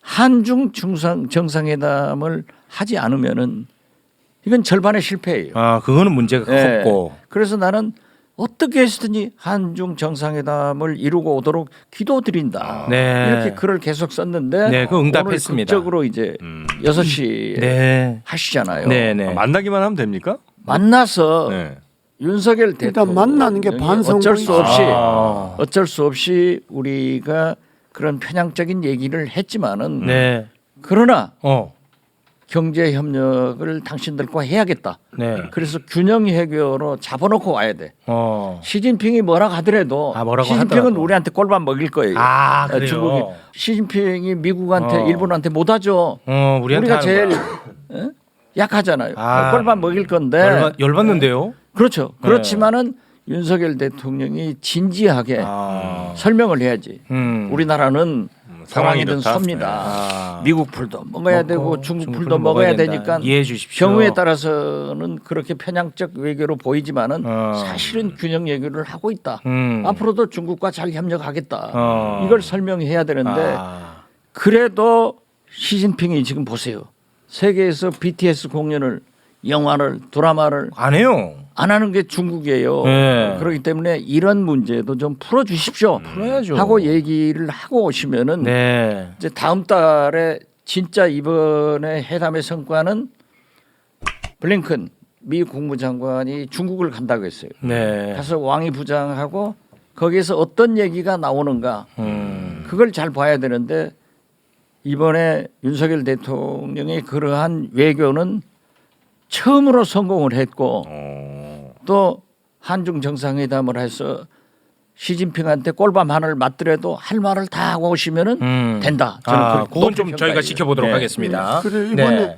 한중 정상회담을 하지 않으면은 이건 절반의 실패예요. 아 그거는 문제가 네. 컸고. 그래서 나는 어떻게 해서든지 한중 정상회담을 이루고 오도록 기도드린다. 네. 이렇게 글을 계속 썼는데 네, 그 응답했습니다. 오늘 극적으로 이제 6시에 네. 하시잖아요. 네네. 만나기만 하면 됩니까? 만나서 네. 윤석열 일단 대통령 만나는 게 어쩔 수 없이 아. 어쩔 수 없이 우리가 그런 편향적인 얘기를 했지만은 네. 그러나 어. 경제 협력을 당신들과 해야겠다. 네. 그래서 균형 해결로 잡아놓고 와야 돼. 어. 시진핑이 뭐라고 하더라도 뭐라고 시진핑은 하더라도. 우리한테 꼴밥 먹일 거예요. 아, 그래요? 중국이 시진핑이 미국한테 어. 일본한테 못하죠. 우리한테 우리가 하는 제일 거야. 약하잖아요. 아. 꼴밥 먹일 건데. 열받는데요. 그렇죠. 네. 그렇지만은 윤석열 대통령이 진지하게 설명을 해야지. 우리나라는 사랑이든 상황이 섭니다. 미국 풀도 먹어야 되고 중국 풀도 먹어야 먹어야 된다. 되니까 이해해 주십시오. 경우에 따라서는 그렇게 편향적 외교로 보이지만은 사실은 균형 외교를 하고 있다. 앞으로도 중국과 잘 협력하겠다. 이걸 설명해야 되는데 그래도 시진핑이 지금 보세요. 세계에서 BTS 공연을 영화를 드라마를 안 해요. 안 하는 게 중국이에요. 네. 그렇기 때문에 이런 문제도 좀 풀어 주십시오. 풀어야죠. 하고 얘기를 하고 오시면은 네. 이제 다음 달에 진짜 이번에 회담의 성과는 블링컨 미 국무장관이 중국을 간다고 했어요. 네. 가서 왕이 부장하고 거기에서 어떤 얘기가 나오는가 그걸 잘 봐야 되는데 이번에 윤석열 대통령의 그러한 외교는 처음으로 성공을 했고 또 한중 정상회담을 해서 시진핑한테 꼴밤 하나를 맞더라도 할 말을 다 하고 오시면은 된다. 저는 그건 좀 저희가 지켜보도록 하겠습니다. 그래 이번에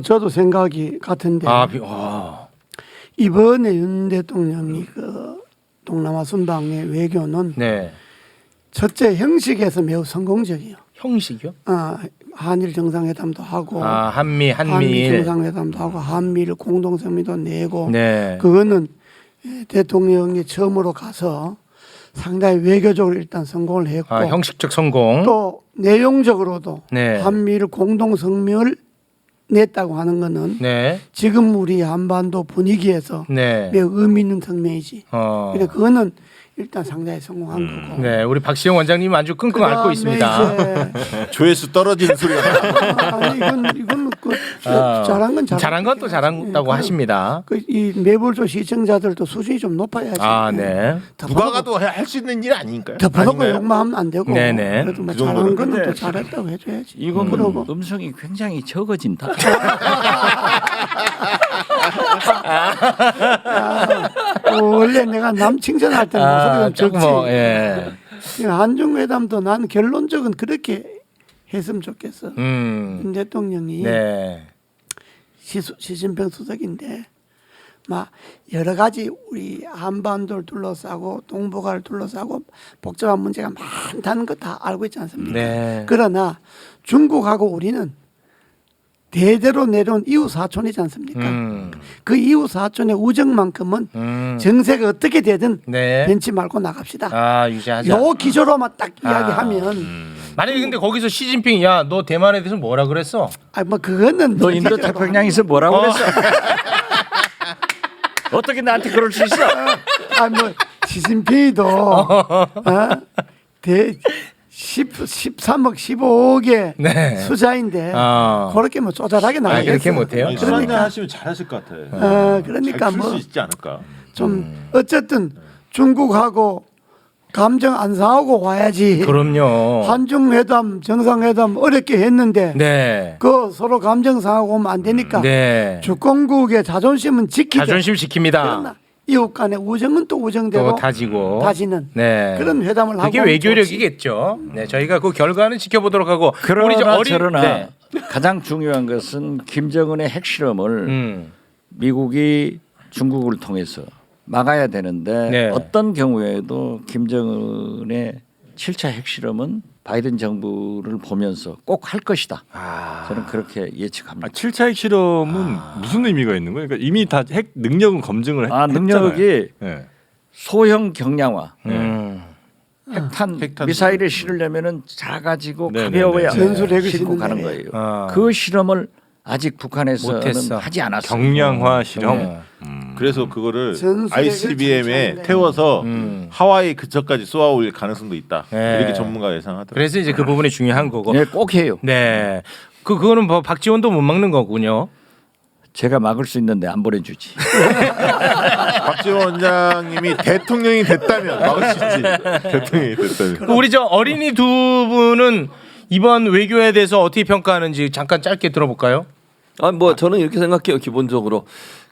저도 생각이 같은데 이번에 윤 대통령이 그 동남아 순방의 외교는 네. 첫째 형식에서 매우 성공적이에요. 형식이요? 한일 정상회담도 하고 한미 정상회담도 하고 한미일 공동성명도 내고 네. 그거는 대통령이 처음으로 가서 상당히 외교적으로 일단 성공을 했고 형식적 성공. 또 내용적으로도 네. 한미일 공동성명을 냈다고 하는 거는 네. 지금 우리 한반도 분위기에서 네. 매우 의미 있는 성명이지. 근데 그거는 일단 상당히 성공한 거고. 네, 우리 박시영 원장님 아주 끙끙 앓고 그다음에 있습니다. 이제 조회수 떨어지는 소리가 나. 아니 이건 잘한 건 잘한 건 또 잘한다고 하십니다. 이 매불조 시청자들도 수준이 좀 높아야지. 네. 누가 가도 할 수 있는 일 아닌가요? 덮어놓고 아닌가요? 욕만 하면 안 되고. 네네. 그래도 뭐 그 잘한 정도는. 거는 또 잘했다고 해줘야지. 이건 그러고 음성이 굉장히 적어진다. 원래 내가 남 칭찬할 때는 목소리가 좀 적지. 예. 한중회담도 난 결론적은 그렇게 했으면 좋겠어. 음. 윤 대통령이 네. 시진핑 수석인데 막 여러 가지 우리 한반도를 둘러싸고 동북아를 둘러싸고 복잡한 문제가 많다는 거 다 알고 있지 않습니까? 네. 그러나 중국하고 우리는 대대로 내려온 이웃 사촌이지 않습니까? 그 이웃 사촌의 우정만큼은 정세가 어떻게 되든 네. 벤치 말고 나갑시다. 유지하자. 요 기조로만 딱 이야기하면 만약에 근데 거기서 시진핑이 야, 너 대만에 대해서 뭐라 그랬어? 뭐 그거는 너 인도 태평양에서 뭐라고 그랬어? 어떻게 나한테 그럴 수 있어? 뭐 시진핑이도 13억 15억의 네. 수자인데 그렇게 뭐 쪼잘하게 나가겠어. 그렇게 못해요? 아니, 술 한잔 하시면 잘하실 것 같아. 그러니까 잘풀 뭐 수 있지 않을까? 좀 어쨌든 중국하고 감정 안 상하고 와야지. 그럼요. 한중회담 정상회담 어렵게 했는데 네. 그 서로 감정 상하고 오면 안 되니까 네. 주권국의 자존심은 지키되 자존심 지킵니다. 그러나 이웃 간의 우정은 또 우정대로 또 다지고. 다지는 네. 그런 회담을 하고 그게 외교력이겠죠. 네, 저희가 그 결과는 지켜보도록 하고. 그러나 저러나 네. 가장 중요한 것은 김정은의 핵실험을 미국이 중국을 통해서 막아야 되는데 네. 어떤 경우에도 김정은의 7차 핵실험은 바이든 정부를 보면서 꼭 할 것이다. 저는 그렇게 예측합니다. 7차 핵실험은 무슨 의미가 있는 거예요? 그러니까 이미 다 핵 능력은 검증을 했잖아요. 능력이 네. 소형 경량화. 핵탄 핵탄두. 미사일을 실으려면은 작아지고 네, 가벼워야 네, 네. 전술핵을 싣고 가는 싣는데. 거예요. 그 실험을 아직 북한에서는 못했어. 하지 않았어요. 경량화 실험. 그래서 그거를 전술핵을 ICBM에 전차인데. 태워서 하와이 근처까지 쏘아올 가능성도 있다. 네. 이렇게 전문가 예상하더라고요. 그래서 이제 그 부분이 중요한 거고. 네, 꼭 해요. 네. 그거는 뭐 박지원도 못 막는 거군요. 제가 막을 수 있는데 안 보내주지. 박지원 원장님이 대통령이 됐다면 막을 수 있지. 대통령이 됐다면. 우리 저 어린이 두 분은 이번 외교에 대해서 어떻게 평가하는지 잠깐 짧게 들어볼까요? 뭐 저는 이렇게 생각해요. 기본적으로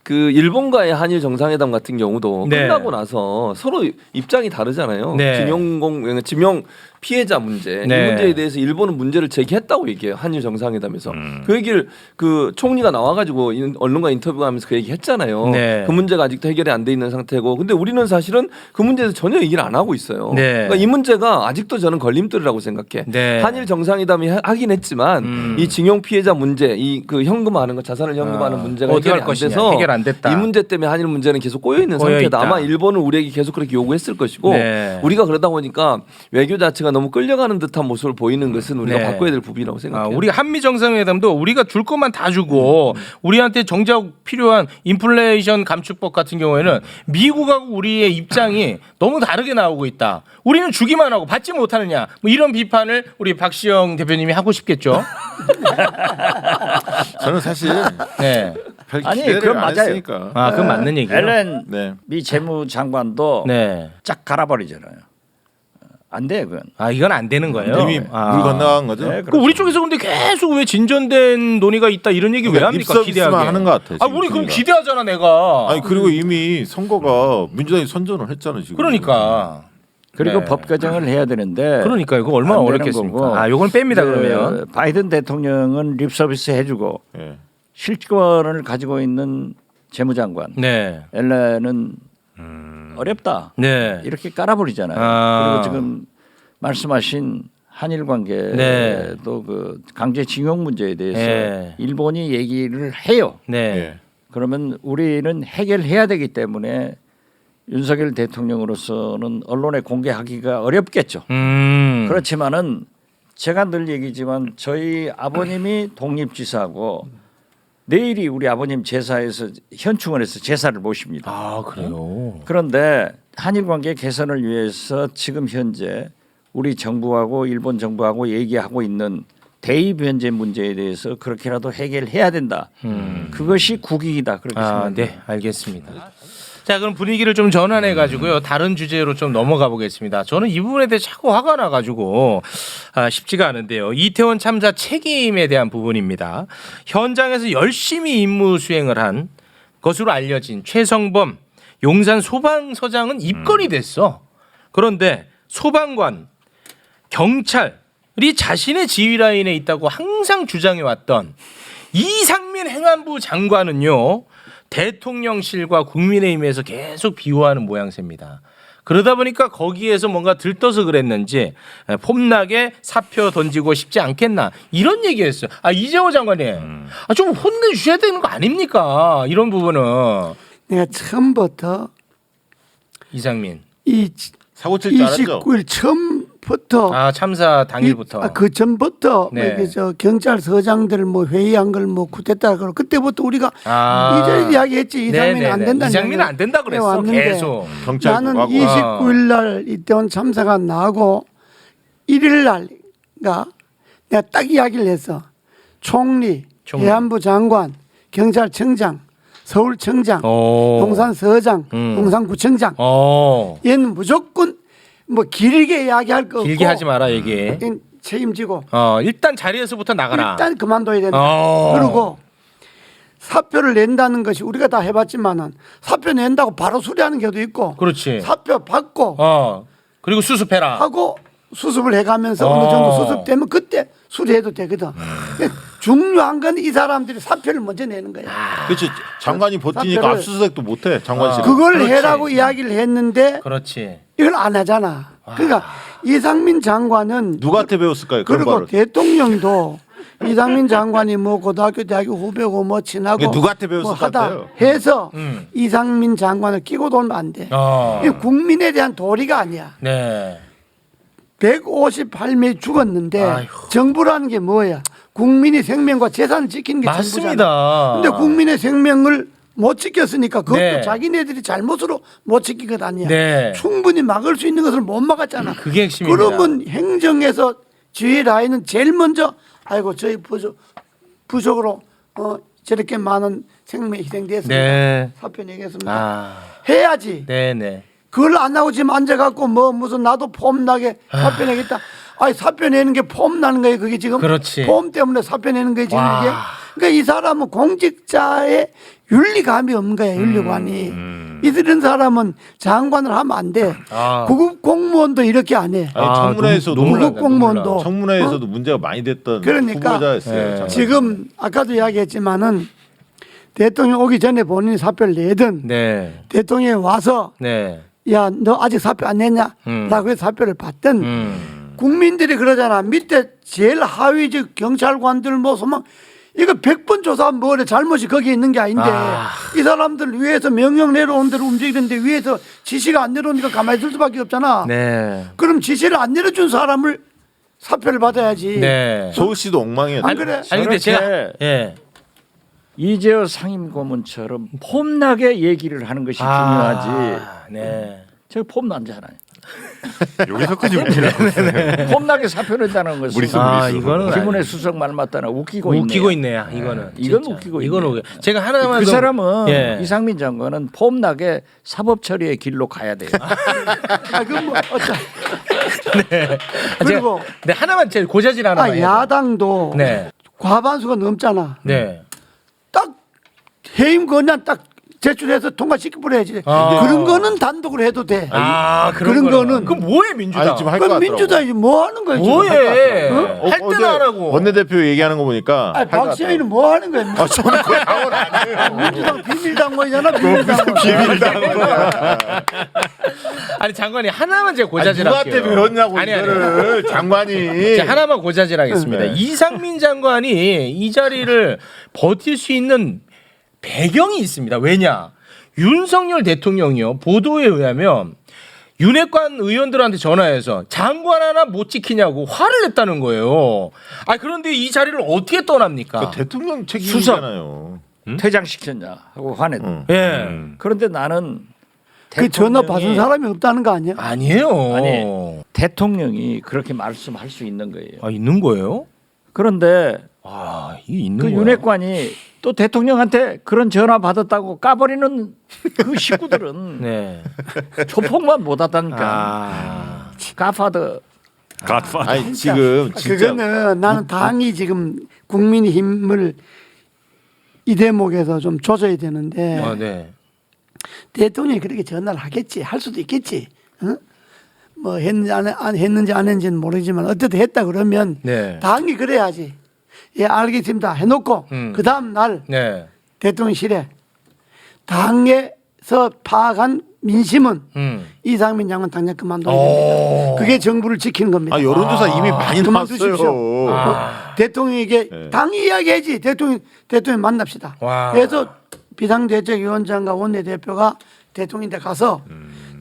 그 일본과의 한일 정상회담 같은 경우도 네. 끝나고 나서 서로 입장이 다르잖아요. 네. 지명 피해자 문제 네. 이 문제에 대해서 일본은 문제를 제기했다고 얘기해요. 한일 정상회담에서 그 얘기를 그 총리가 나와가지고 언론과 인터뷰하면서 그 얘기했잖아요. 네. 그 문제가 아직도 해결이 안 돼 있는 상태고, 근데 우리는 사실은 그 문제에서 전혀 얘기를 안 하고 있어요. 네. 그러니까 이 문제가 아직도 저는 걸림돌이라고 생각해. 네. 한일 정상회담이 하긴 했지만 이 징용 피해자 문제, 이 그 현금화하는 거, 자산을 현금화하는 문제가 어떻게 해결이 할 안 것이냐. 돼서 해결 안 됐다. 이 문제 때문에 한일 문제는 계속 꼬여 있는 꼬여 상태다. 있다. 아마 일본은 우리에게 계속 그렇게 요구했을 것이고 네. 우리가 그러다 보니까 외교 자체가 너무 끌려가는 듯한 모습을 보이는 것은 우리가 네. 바꿔야 될 부분이라고 생각해요. 우리 한미 정상회담도 우리가 줄 것만 다 주고 우리한테 정작 필요한 인플레이션 감축법 같은 경우에는 미국하고 우리의 입장이 너무 다르게 나오고 있다. 우리는 주기만 하고 받지 못하느냐. 뭐 이런 비판을 우리 박시영 대표님이 하고 싶겠죠. 저는 사실 네. 별 아니, 기대를 그건 안 맞아요. 했으니까. 그건 맞는 얘기예요. 앨런 네. 미 재무장관도 네. 쫙 갈아버리잖아요. 안 돼요, 그건. 이건 안 되는 거예요. 이미 물 건너간 거죠. 네, 그 우리 쪽에서 근데 계속 왜 진전된 논의가 있다 이런 얘기 왜 합니까? 입서비스만 기대하게. 하는 것 같아요, 지금 우리 그럼 분위기가. 기대하잖아 내가. 아니 그리고 이미 선거가 민주당이 선전을 했잖아요 지금. 그러니까. 그리고 네. 법 개정을 해야 되는데 그러니까 이거 얼마나 안 되는 어렵겠습니까? 거고. 요건 뺍니다 그 그러면. 바이든 대통령은 립 서비스 해주고 예. 실권을 가지고 있는 재무장관 네. 앨런은 어렵다. 네. 이렇게 깔아버리잖아요. 그리고 지금 말씀하신 한일 관계도 네. 그 강제징용 문제에 대해서 네. 일본이 얘기를 해요. 네. 예. 그러면 우리는 해결해야 되기 때문에 윤석열 대통령으로서는 언론에 공개하기가 어렵겠죠. 그렇지만은 제가 늘 얘기지만 저희 아버님이 독립지사고 내일이 우리 아버님 제사에서 현충원에서 제사를 모십니다. 아 그래요. 그런데 한일 관계 개선을 위해서 지금 현재 우리 정부하고 일본 정부하고 얘기하고 있는 대의 변제 문제에 대해서 그렇게라도 해결해야 된다. 그것이 국익이다. 그렇게 생각합니다. 네, 알겠습니다. 자, 그럼 분위기를 좀 전환해 가지고요. 다른 주제로 좀 넘어가 보겠습니다. 저는 이 부분에 대해 자꾸 화가 나 가지고 쉽지가 않은데요. 이태원 참사 책임에 대한 부분입니다. 현장에서 열심히 임무 수행을 한 것으로 알려진 최성범 용산 소방서장은 입건이 됐어. 그런데 소방관, 경찰이 자신의 지휘 라인에 있다고 항상 주장해 왔던 이상민 행안부 장관은요. 대통령실과 국민의힘에서 계속 비호하는 모양새입니다. 그러다 보니까 거기에서 뭔가 들떠서 그랬는지 폼나게 사표 던지고 싶지 않겠나 이런 얘기했어요. 이재호 장관님, 좀 혼내주셔야 되는 거 아닙니까? 이런 부분은 내가 처음부터 이상민. 이 사고 칠 줄 알았죠. 29일 처음부터 참사 당일부터. 그 전부터 네. 뭐 저 경찰서장들 뭐 회의한 걸 뭐 쿠데타 그걸 그때부터 우리가 아. 이전에 이야기했지 이상민은 안 된다. 이상민은 안 된다 그랬어. 계속. 나는 경찰국하고 29일 날 이태원 참사가 나고 1일 날가 내가 딱 이야기를 했어. 총리, 해안부 장관, 경찰청장, 서울청장, 용산서장, 용산구청장. 얘는 무조건 뭐 길게 이야기할 거 없고 길게 하지 마라 얘기. 책임지고 일단 자리에서부터 나가라. 일단 그만둬야 된다. 그리고 사표를 낸다는 것이 우리가 다 해봤지만은 사표 낸다고 바로 수리하는 경우도 있고 그렇지. 사표 받고 그리고 수습해라. 하고 수습을 해가면서 어느 정도 수습되면 그때 수리해도 되거든. 중요한 건 이 사람들이 사표를 먼저 내는 거야. 그렇지. 장관이 버티니까 사표를- 압수수색도 못해. 장관실. 그걸 그렇지. 해라고 이야기를 했는데 그렇지. 이걸 안 하잖아. 그러니까 이상민 장관은 누구한테 배웠을까요? 그런 그리고 말을. 대통령도 이상민 장관이 뭐 고등학교 대학교 후배고 뭐 친하고 이게 누구한테 배웠을 뭐 것 하다 같아요? 해서 이상민 장관을 끼고 돌면 안 돼. 이게 국민에 대한 도리가 아니야. 네. 158명이 죽었는데 아이고. 정부라는 게 뭐야? 국민이 생명과 재산을 지키는 게 정부잖아. 맞습니다. 근데 국민의 생명을 못 지켰으니까 그것도 네. 자기네들이 잘못으로 못 지킨 것 아니야. 네. 충분히 막을 수 있는 것을 못 막았잖아. 그게 핵심입니다. 그러면 행정에서 지휘 라인은 제일 먼저 아이고 저희 부족으로 저렇게 많은 생명이 희생됐습니다. 네. 사표 내겠습니다. 아. 해야지. 네네. 그걸 안 하고 지금 앉아갖고 뭐 무슨 나도 폼 나게 사표 내겠다. 아니 사표 내는 게 폼 나는 거예요. 그게 지금 그렇지. 폼 때문에 사표 내는 거예요. 지금 와. 이게. 그러니까 이 사람은 공직자의 윤리감이 없는 거야. 윤리관이. 이런 사람은 장관을 하면 안 돼. 아. 구급 공무원도 이렇게 안 해. 아니, 아, 청문회에서도 눈물 난다, 구급 공무원도 눈물 나. 청문회에서도 문제가 많이 됐던 그러니까 후보자였어요. 네. 장관이. 지금 아까도 이야기했지만은 대통령 오기 전에 본인이 사표를 내든 네. 대통령이 와서 네. 야 너 아직 사표 안 냈냐라고 해서 사표를 받든 국민들이 그러잖아. 밑에 제일 하위직 경찰관들 뭐 소망 이거 100번 조사하면 뭐래 잘못이 거기 있는 게 아닌데 이 사람들 위에서 명령 내려오는 대로 움직이는데 위에서 지시가 안 내려오니까 가만히 있을 수밖에 없잖아. 네. 그럼 지시를 안 내려준 사람을 사표를 받아야지. 네. 서울시도 엉망이었죠. 안 그래? 아니 근데 제가 저렇게 예. 이재호 상임고문처럼 폼나게 얘기를 하는 것이 중요하지. 네. 저 폼나잖아요. 여기서까지 웃기라고. 폼나게 사표 낸다는 것은 무리수, 이거는 기분의 수석 말 맞다나 웃기고 있네요. 이거는 이건 진짜. 웃기고 이건 있네요. 웃겨. 제가 하나만 그 더- 사람은 예. 이상민 장관은 폼나게 사법 처리의 길로 가야 돼요. 아, 그건 뭐 어쩌. 아, 그리고 제가, 네 하나만 제 고자질 하나만. 아, 해요. 야당도 네. 과반수가 넘잖아. 네. 딱 해임 그냥 딱 제출해서 통과시켜 버려야지. 아. 그런 거는 단독으로 해도 돼. 아 그런 거는 그럼 뭐해 민주당? 아니 지금 할 것 그럼 같더라고. 민주당이 뭐 하는 거야? 지금? 뭐해? 어? 할 때는 어제 안 하고. 원내대표 얘기하는 거 보니까 아니, 박시현이는 뭐 하는 거야? 아, 저는 그 당원 아니에요. 민주당 비밀당원이잖아. 비밀당원. 아니 장관이 하나만 제가 고자질 누구한테 할게요. 배웠냐고 아니. 이거를 장관이. 제가 하나만 고자질하겠습니다. 네. 이상민 장관이 이 자리를 버틸 수 있는 배경이 있습니다. 왜냐? 윤석열 대통령이요. 보도에 의하면 윤핵관 의원들한테 전화해서 장관 하나 못 지키냐고 화를 냈다는 거예요. 아 그런데 이 자리를 어떻게 떠납니까? 그 대통령 책임이잖아요. 퇴장시켰냐 하고 화냈다. 응. 예. 그런데 나는 그 전화 대통령이- 받은 사람이 없다는 거 아니야? 아니에요. 아니. 대통령이 그렇게 말씀할 수 있는 거예요. 아 있는 거예요? 그런데 아 이게 있는 그 거야. 윤핵관이 또 대통령한테 그런 전화 받았다고 까버리는 그 식구들은 네. 초폭만 못 하다니까. 아. 가파드. 갓파더. 아니 지금 진짜 그거는 나는 당이 지금 국민의힘을 이 대목에서 좀 조져야 되는데 아 네. 대통령이 그렇게 전화를 하겠지. 할 수도 있겠지. 응? 뭐 했는지 안 했는지는 모르지만 어쨌든 했다 그러면 네. 당이 그래야지. 예 알겠습니다. 해놓고 그 다음 날 네. 대통령실에 당에서 파악한 민심은 이상민 장관 당장 그만둬야 됩니다. 그게 정부를 지키는 겁니다. 아 여론조사 이미 많이 그만두십시오. 나왔어요. 대통령에게 네. 당이 이야기하지. 대통령 만납시다. 와. 그래서 비상대책위원장과 원내대표가 대통령한테 가서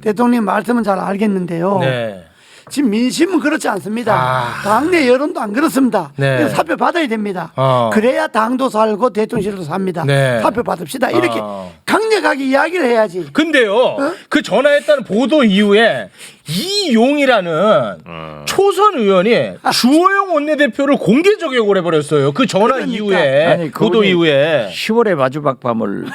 대통령 말씀은 잘 알겠는데요. 네. 지금 민심은 그렇지 않습니다. 아. 당내 여론도 안 그렇습니다. 네. 그래서 사표 받아야 됩니다. 어. 그래야 당도 살고 대통령실도 삽니다. 네. 사표 받읍시다. 이렇게 어. 강력하게 이야기를 해야지. 근데요, 그 전화했다는 보도 이후에 이용이라는 초선 의원이 주호영 원내대표를 공개 저격을 해버렸어요. 그 전화 그러니까. 이후에 아니, 보도 그분이 이후에 10월의 마주박 밤을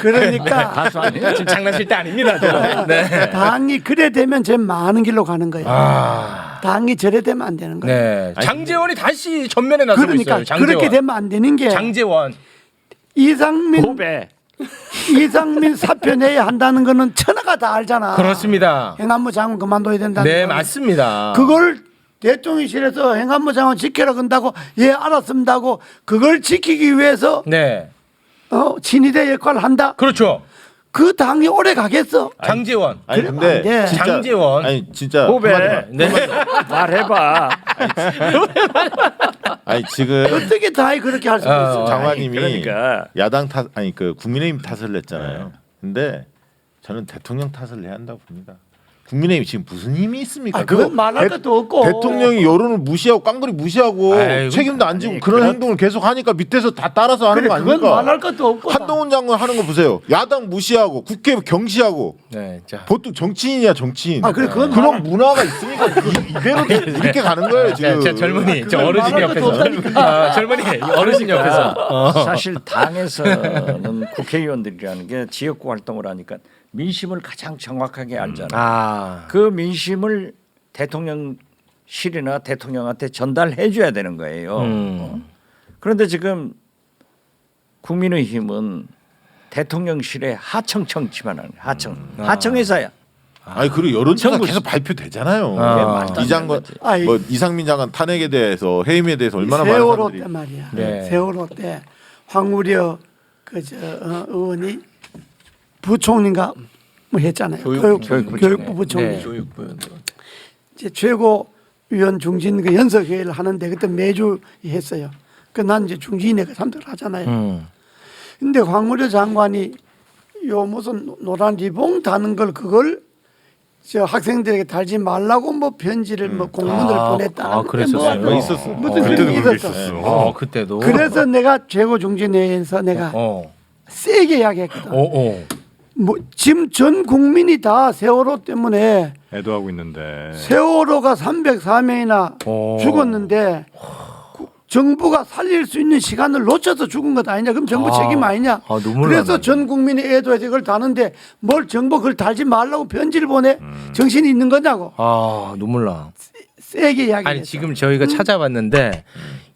그러니까 가수 아니에요? 지금 장난칠 때 아닙니다. 제가. 네. 당이 그래 되면 제일 많은 길로 가는 거예요. 아, 당이 저래 되면 안 되는 거예요. 네. 장재원이 다시 전면에 나서고 그러니까 있어요. 장재원. 그렇게 되면 안 되는 게 장재원. 이상민 사표 내야 한다는 거는 천하가 다 알잖아. 그렇습니다. 행안부 장관 그만둬야 된다는 네, 거. 맞습니다. 그걸 대통령실에서 행안부 장관 지켜라 건다고 예 알았습니다 하고 그걸 지키기 위해서 네. 친위대 역할을 한다. 그렇죠. 그 당이 오래 가겠어? 장제원. 아니 그래, 근데 안 돼. 진짜 장제원. 아니 진짜 후배 네. 말해봐. 아니 지금 어떻게 당이 그렇게 할 수 있어? 장관님이 그러니까. 야당 탓 아니 그 국민의힘 탓을 냈잖아요. 근데 저는 대통령 탓을 해야 한다고 봅니다. 국민의힘 지금 무슨 힘이 있습니까? 그건 말할 것도 없고. 대통령이 여론을 무시하고 깡그리 무시하고 아이고. 책임도 안 지고 그런 행동을 계속 하니까 밑에서 다 따라서 하는 그래, 거 그건 아닙니까? 말할 것도 없고. 한동훈 장관 하는 거 보세요. 야당 무시하고 국회 경시하고 네, 자. 보통 정치인이야 정치인. 그래, 그건 그런 문화가 있으니까 이대로 이렇게 가는 거예요 지금. 자, 젊은이, 저 그건 어르신 말할 것도 옆에서. 없다니까. 젊은이, 어르신 옆에서. 사실 당에서는 국회의원들이라는 게 지역구 활동을 하니까 민심을 가장 정확하게 알잖아요. 아, 그 민심을 대통령실이나 대통령한테 전달해 줘야 되는 거예요. 그런데 지금 국민의힘은 대통령실의 하청 청취만 하는 하청. 하청 회사야. 아니 그리고 여론조사 정부 계속 발표되잖아요. 아. 이 장관, 아이. 뭐 이상민 장관 탄핵에 대해서 해임에 대해서 얼마나 많은 세월호 사람들이. 때 말이야. 네. 세월호 때 황우려 의원이 부총리인가 뭐 했잖아요. 교육부 부총리. 네. 이제 최고위원 중진 그 연석회의를 하는데 그때 매주 했어요. 그 난 이제 중진회가 참석을 하잖아요. 근데 황우려 장관이 요 무슨 노란 리봉 다는 걸 그걸 저 학생들에게 달지 말라고 뭐 편지를 뭐 공문을 보냈다. 그랬었어요. 뭐 있었어. 무슨 그때도 일이 그런 게 있었어. 있었어. 그때도. 그래서 내가 최고중진회에서 내가 세게 이야기했거든. 뭐 지금 전 국민이 다 세월호 때문에 애도하고 있는데. 세월호가 304명이나 죽었는데 정부가 살릴 수 있는 시간을 놓쳐서 죽은 것 아니냐? 그럼 정부 책임 아니냐? 눈물 그래서 나네. 전 국민이 애도해서 그걸 다는데 뭘 정부 그걸 달지 말라고 편지를 보내? 정신이 있는 거냐고? 아, 눈물 나. 세게 이야기했어. 아니, 지금 저희가 찾아봤는데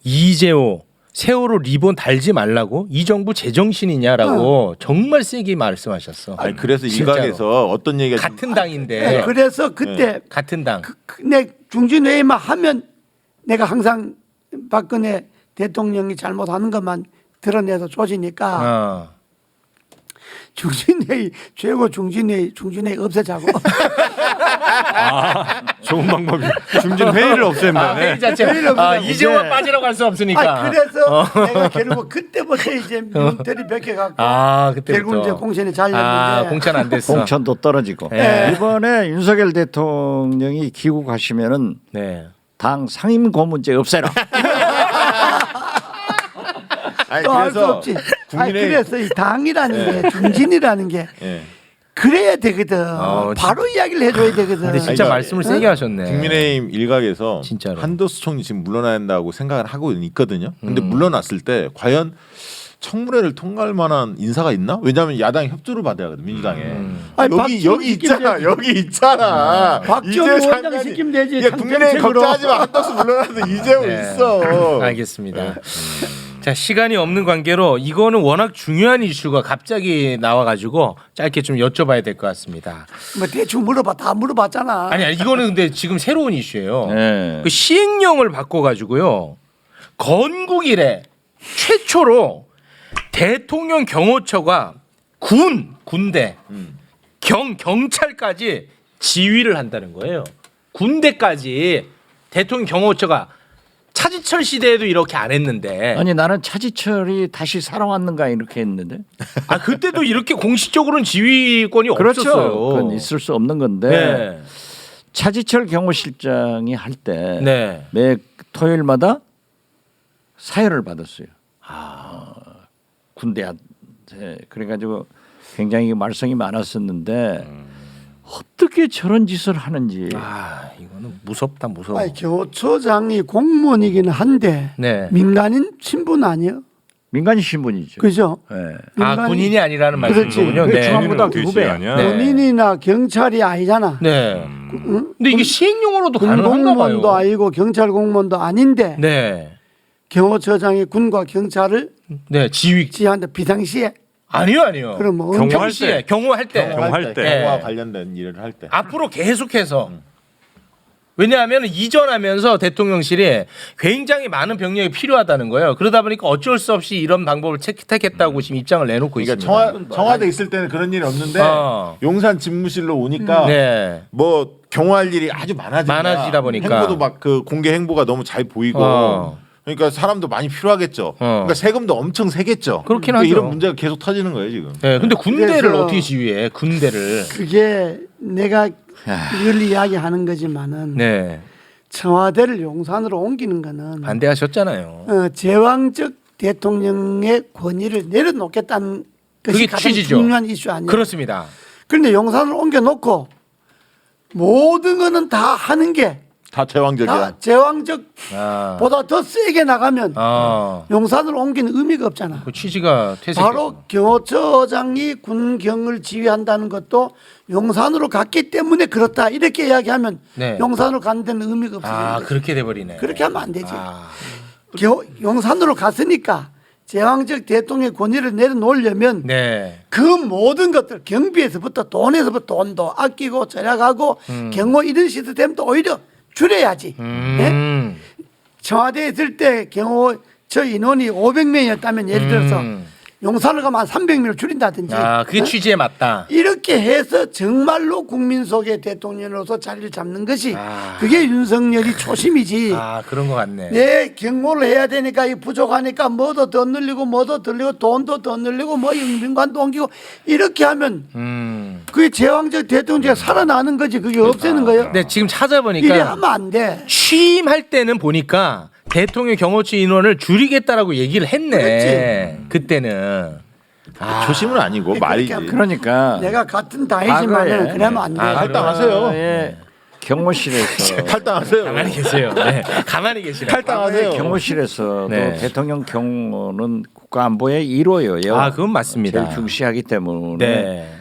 이재호 세월호 리본 달지 말라고 이 정부 제정신이냐라고 정말 세게 말씀하셨어. 아니 그래서 진짜로. 일각에서 어떤 얘기가 같은 당인데 그래서 그때 같은 당. 내 중진회의만 하면 내가 항상 박근혜 대통령이 잘못하는 것만 드러내서 조지니까 중진회의 최고 중진회의 없애자고. 좋은 방법이. 중진 회의를 없앤다네. 회의 자체. 이재호가 빠지라고 할 수 없으니까. 그래서 내가 결국 그때부터 이제 명태리 벗겨갖고 그때부터. 결국 이제 공천이 잘렸는데 공천 안 됐어. 공천도 떨어지고. 네. 이번에 윤석열 대통령이 귀국하시면은 네. 당 상임 고문제 없애라. 아니 또 할 수 그래서 없지. 국민의 그래서 이 당이라는 게 중진이라는 게 예. 그래야 되거든. 바로 이야기를 해줘야 되거든. 근데 진짜 아니, 말씀을 세게 하셨네. 국민의힘 일각에서 진짜로. 한도수 총리 지금 물러나야 한다고 생각을 하고 있거든요. 근데 물러났을 때 과연 청문회를 통과할 만한 인사가 있나? 왜냐하면 야당 협조를 받아야 하거든 민주당에. 아니, 여기 박지원 있잖아. 시키면 여기 있잖아. 박지원 이재호 위원장 장관이- 시키면 되지. 야, 국민의힘 장편책으로. 걱정하지 마. 한덕수 물러나서 이재호 네. 있어. 알겠습니다. 자, 시간이 없는 관계로 이거는 워낙 중요한 이슈가 갑자기 나와가지고 짧게 좀 여쭤봐야 될 것 같습니다. 뭐 대충 물어봐. 다 물어봤잖아. 아니 이거는 근데 지금 새로운 이슈예요. 네. 그 시행령을 바꿔가지고요 건국 이래 최초로 대통령 경호처가 군대 경찰까지 지휘를 한다는 거예요. 군대까지 대통령 경호처가 차지철 시대에도 이렇게 안 했는데 아니 나는 차지철이 다시 살아왔는가 이렇게 했는데. 그때도 이렇게 공식적으로는 지휘권이 그렇죠. 없었어요. 그건 있을 수 없는 건데. 네. 차지철 경호실장이 할 때 네. 매 토요일마다 사열을 받았어요. 군대한테. 그래가지고 굉장히 말썽이 많았었는데 어떻게 저런 짓을 하는지. 이거는 무섭다 무서워. 아니, 교처장이 공무원이기는 한데 네. 민간인 신분 아니요? 민간인 신분이죠. 그죠? 네. 군인이 아니라는 그렇지. 말씀이군요. 그 네. 중앙고등학교 어떻게 후배야. 아니야? 네. 군인이나 경찰이 아니잖아. 네. 근데 이게 시행령으로도 가능한가 군공무원도 봐요. 아니고 경찰 공무원도 아닌데 네. 경호처장이 군과 경찰을 네, 지휘. 지휘한다 비상시에. 아니요. 그럼 뭐 경호할 평시에 경호할 때. 경호할 때. 네. 경호와 관련된 일을 할 때. 앞으로 계속해서 왜냐하면 이전하면서 대통령실이 굉장히 많은 병력이 필요하다는 거예요. 그러다 보니까 어쩔 수 없이 이런 방법을 택했다고 지금 입장을 내놓고 그러니까 있습니다. 청와대 있을 때는 그런 일이 없는데 용산 집무실로 오니까 네. 뭐 경호할 일이 아주 많아지다 보니까. 행보도 막 그 공개 행보가 너무 잘 보이고 그러니까 사람도 많이 필요하겠죠. 그러니까 세금도 엄청 세겠죠. 그렇긴 그러니까 하죠. 이런 문제가 계속 터지는 거예요 지금. 네, 근데 군대를 그래서- 어떻게 지휘해? 군대를. 그게 내가 늘 이야기하는 거지만은 네. 청와대를 용산으로 옮기는 거는 반대하셨잖아요. 제왕적 대통령의 권위를 내려놓겠다는 것이 그게 가장 취지죠. 중요한 이슈 아니에요. 그렇습니다. 그런데 용산을 옮겨놓고 모든 거는 다 하는 게 다 제왕적이야. 다 제왕적 아. 보다 더 세게 나가면 용산을 옮기는 의미가 없잖아. 그 취지가 퇴색. 바로 경호처장이 군경을 지휘한다는 것도 용산으로 갔기 때문에 그렇다 이렇게 이야기하면 네. 용산으로 가는 데는 의미가 없어요. 아, 그렇게 돼 버리네. 그렇게 하면 안 되지. 아. 용산으로 갔으니까 제왕적 대통령의 권위를 내려놓으려면 네. 그 모든 것들 경비에서부터 돈에서부터 돈도 아끼고 절약하고 경호 이런 시스템도 오히려 줄여야지. 예? 청와대에 있을 때 경호 저 인원이 500명이었다면 예를 들어서 용산을 가면 한 300명을 줄인다든지 아, 그게 어? 취지에 맞다. 이렇게 해서 정말로 국민 속의 대통령으로서 자리를 잡는 것이 아. 그게 윤석열이 초심이지. 아, 그런 것 같네. 내 경호를 해야 되니까 이 부족하니까 뭐도 더 늘리고 뭐도 더 늘리고 돈도 더 늘리고 뭐 영빈관도 옮기고 이렇게 하면 그게 제왕적 대통령제가 살아나는 거지 그게 없애는 거예요. 근데 지금 이래 찾아보니까 하면 안 돼. 취임할 때는 보니까 대통령 경호처 인원을 줄이겠다라고 얘기를 했네. 그때는. 초심은 아니고 말이지. 그러니까 내가 같은 다이지만은 과거에- 그러면 안 돼. 탈당하세요. 예, 경호실에서 탈당하세요. 가만히 계세요. 네. 가만히 계시라. 탈당하세요. 경호실에서도 네. 대통령 경호는 국가안보의 1호예요. 아, 그건 맞습니다. 제일 중시하기 때문에 네.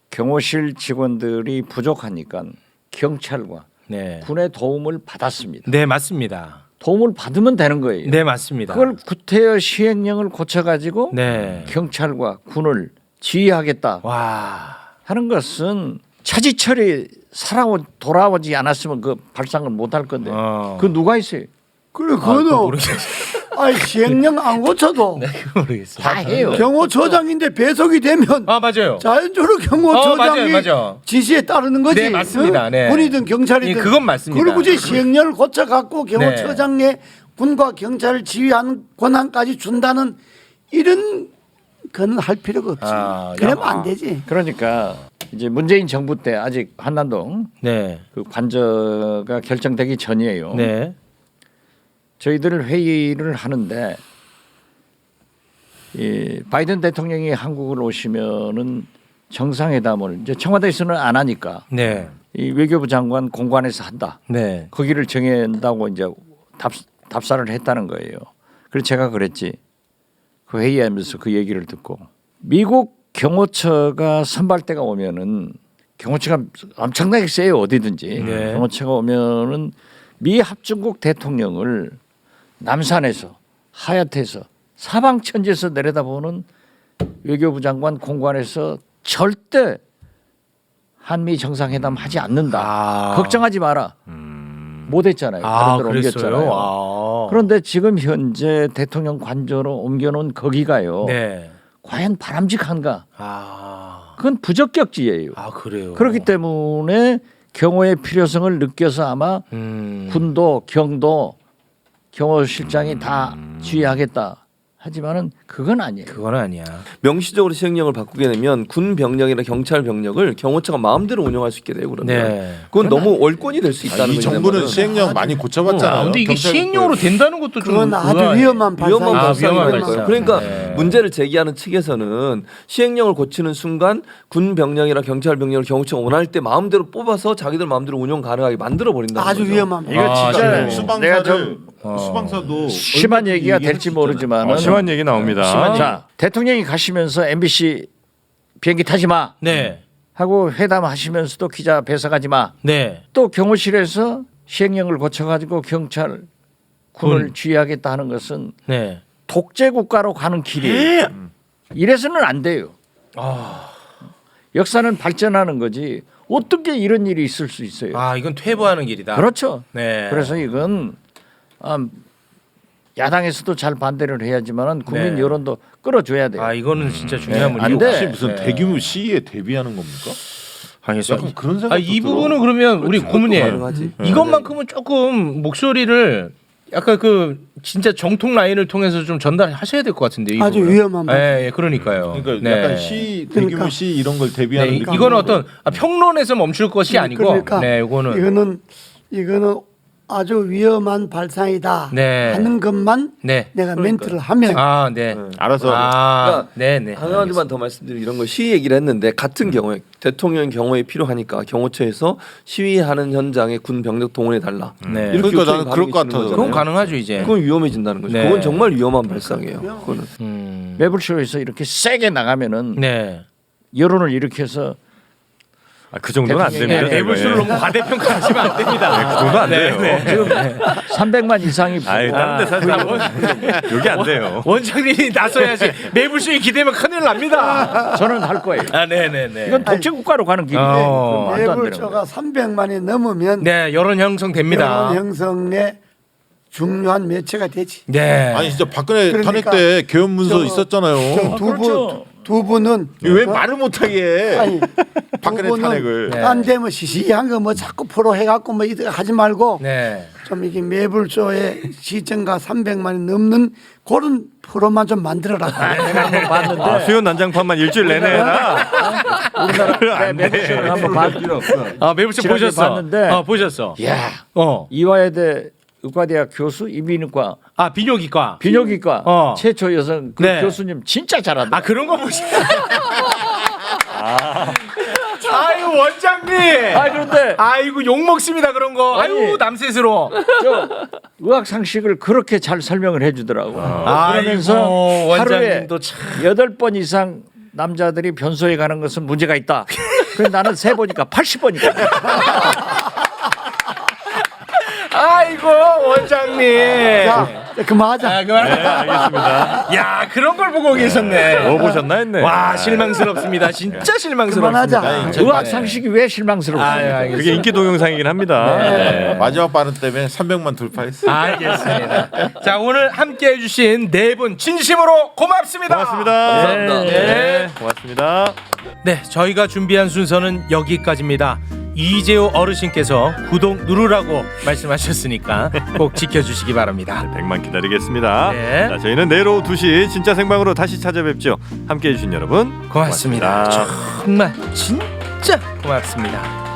경호실 직원들이 부족하니까 경찰과 네. 군의 도움을 받았습니다. 네, 맞습니다. 도움을 받으면 되는 거예요. 네, 맞습니다. 그걸 구태여 시행령을 고쳐가지고 네. 경찰과 군을 지휘하겠다 와. 하는 것은 차지철이 돌아오지 않았으면 그 발상을 못할 건데 그 누가 있어요? 그래 그거는 아니 시행령 안 고쳐도 모르겠어요. 다 해요. 경호처장인데 배속이 되면 아, 맞아요. 자연적으로 경호처장이 맞아요. 지시에 따르는 거지. 네, 맞습니다. 네. 군이든 경찰이든. 예, 그건 맞습니다. 그리고 굳이 시행령을 고쳐갖고 경호처장의 군과 경찰을 지휘하는 권한까지 준다는 이런 거는 할 필요가 없지. 아, 그러면 안 되지. 그러니까 이제 문재인 정부 때 아직 한남동 네. 그 관저가 결정되기 전이에요. 네. 저희들 회의를 하는데 이 바이든 대통령이 한국을 오시면은 정상회담을 이제 청와대에서는 안 하니까 네. 이 외교부 장관 공관에서 한다. 네. 거기를 정한다고 이제 답사를 했다는 거예요. 그래서 제가 그랬지. 그 회의하면서 그 얘기를 듣고 미국 경호처가 선발대가 오면은 경호처가 엄청나게 세요 어디든지. 네. 경호처가 오면은 미 합중국 대통령을 남산에서 하얏트에서 사방천지에서 내려다보는 외교부 장관 공관에서 절대 한미 정상회담 하지 않는다. 아. 걱정하지 마라. 못했잖아요. 아, 다른 데로 그랬어요. 옮겼잖아요. 아. 그런데 지금 현재 대통령 관저로 옮겨놓은 거기가요. 네. 과연 바람직한가? 아. 그건 부적격지예요. 아, 그래요. 그렇기 때문에 경호의 필요성을 느껴서 아마 군도 경도 경호실장이 다 지휘하겠다. 하지만은 그건 아니에요. 그건 아니야. 명시적으로 시행령을 바꾸게 되면 군 병력이나 경찰 병력을 경호처가 마음대로 운영할 수 있게 되고 그러면 네. 그건 너무 월권이 될 수 있다는 이 거죠. 정부는 시행령 많이 고쳐봤잖아요. 근데 이게 경찰 시행령으로 된다는 것도 좀 그건 아주 의아해. 위험한 발상. 위험한 아, 위험한 발상이니까요. 발상. 그러니까 네. 문제를 제기하는 측에서는 시행령을 고치는 순간 군 병력이나 경찰 병력을 경호처가 원할 때 마음대로 뽑아서 자기들 마음대로 운영 가능하게 만들어 버린다는 아주 거죠. 위험한 이거 발상. 진짜 네. 내가 수방사를 좀 수방사도 심한 얘기가 될지 모르지만 심한 얘기 나옵니다. 자 대통령이 가시면서 MBC 비행기 타지 마 네. 하고 회담하시면서도 기자 배석하지 마. 네. 또 경호실에서 시행령을 고쳐가지고 경찰 군을 군. 지휘하겠다 하는 것은 네. 독재 국가로 가는 길이에요. 이래서는 안 돼요. 역사는 발전하는 거지 어떻게 이런 일이 있을 수 있어요? 아 이건 퇴보하는 길이다. 그렇죠. 네. 그래서 이건 야당에서도 잘 반대를 해야지만은 국민 네. 여론도 끌어줘야 돼요. 아 이거는 진짜 중요한 네, 문제고. 안 돼. 혹시 무슨 네. 대규모 시위에 대비하는 겁니까? 아니죠. 약간 그런 생각. 이 부분은 그러면 우리 고문님 가능하지. 이것만큼은 조금 목소리를 약간 그 진짜 정통 라인을 통해서 좀 전달하셔야 될 것 같은데. 이 아주 부분은. 위험한 예, 그러니까요. 그러니까 네. 약간 대규모 그러니까. 시 이런 걸 네, 대비하는 느낌. 이거는 어떤 평론에서 멈출 것이 아니고, 그러니까 네, 이거는 이거는 아주 위험한 발상이다 네. 하는 것만 네, 내가 멘트를 하면 아, 네, 알아서 아, 네, 네. 한 가지만 더 말씀드리면 이런 거 시위 얘기를 했는데 같은 경우에 대통령 경호에 필요하니까 경호처에서 시위하는 현장에 군 병력 동원해 달라. 네. 이렇게 그러니까 요청이 나는 그럴 것 가능해지는 같아서. 거잖아요. 그건 가능하죠 이제. 그건 위험해진다는 거죠. 네. 그건 정말 위험한 발상이에요. 그거는. 매불쇼에서 이렇게 세게 나가면은 네. 여론을 일으켜서 그 정도는 안 됩니다. 네, 매불쇼를 너무 과대평가하시면 안 됩니다. 그 정도 안 돼요. 지금 300만 이상이 아이, 다른 데 사실 여기 안 돼요. 원장님이 나서야지. 매불쇼에 기대면 큰일 납니다. 저는 할 거예요. 아, 네, 네, 네. 이건 독재 국가로 가는 길인데 어. 말도 안 되는 거예요. 매불쇼가 300만이 넘으면 네, 여론 형성됩니다. 여론 형성의 중요한 매체가 되지. 네. 아니 진짜 박근혜 그러니까 탄핵 때 개헌 문서 저- 있었잖아요. 그렇죠. 두 분은 왜 말을 못하게 해? 아니 박근혜 두 분은 탄핵을. 네. 안 되면 시시한 거 뭐 자꾸 프로 해갖고 뭐 이거 하지 말고 네. 좀 이게 매불쇼의 시청가 300만이 넘는 그런 프로만 좀 만들어라. 내가 한번 봤는데 수요 난장판만 일주일 내내 해라. 우리나라 매불쇼를 한번 봤는데 아, 매불쇼 지난주에 보셨어? 봤는데. 보셨어. 야 어. 이화여대 의과대학 교수 이비인후과 아, 비뇨기과. 비뇨기과 어. 최초 여성 그 네. 교수님 진짜 잘한다. 아, 그런 거 보시. 아유, 원장님. 그런데 아이고, 욕 먹습니다, 그런 거. 아유, 아니. 남세스러워. 저 의학 상식을 그렇게 잘 설명을 해주더라고. 그러면서 아이고, 하루에 원장님도 참. 8번 이상 남자들이 변소에 가는 것은 문제가 있다. 그래서 나는 세 보니까 80번이다. 아이고, 원장님. 자, 그만하자. 아, 그만. 네, 알겠습니다. 야, 그런 걸 보고 계셨네. 뭐 보셨나 했네. 와, 실망스럽습니다. 진짜 실망스럽습니다. 그만하자. 의학 상식이 왜 실망스러워? 아유, 알겠습니다. 그게 인기 동영상이긴 합니다. 네. 마지막 발언 때문에 300만 돌파했어. 알겠습니다. 자, 오늘 함께 해주신 네 분 진심으로 고맙습니다. 고맙습니다. 감사합니다. 네, 고맙습니다. 네, 저희가 준비한 순서는 여기까지입니다. 이재호 어르신께서 구독 누르라고 말씀하셨으니까 꼭 지켜주시기 바랍니다. 100만 기다리겠습니다. 네. 자, 저희는 내일 오후 2시 진짜 생방으로 다시 찾아뵙죠. 함께해 주신 여러분 고맙습니다. 고맙습니다. 정말 진짜 고맙습니다.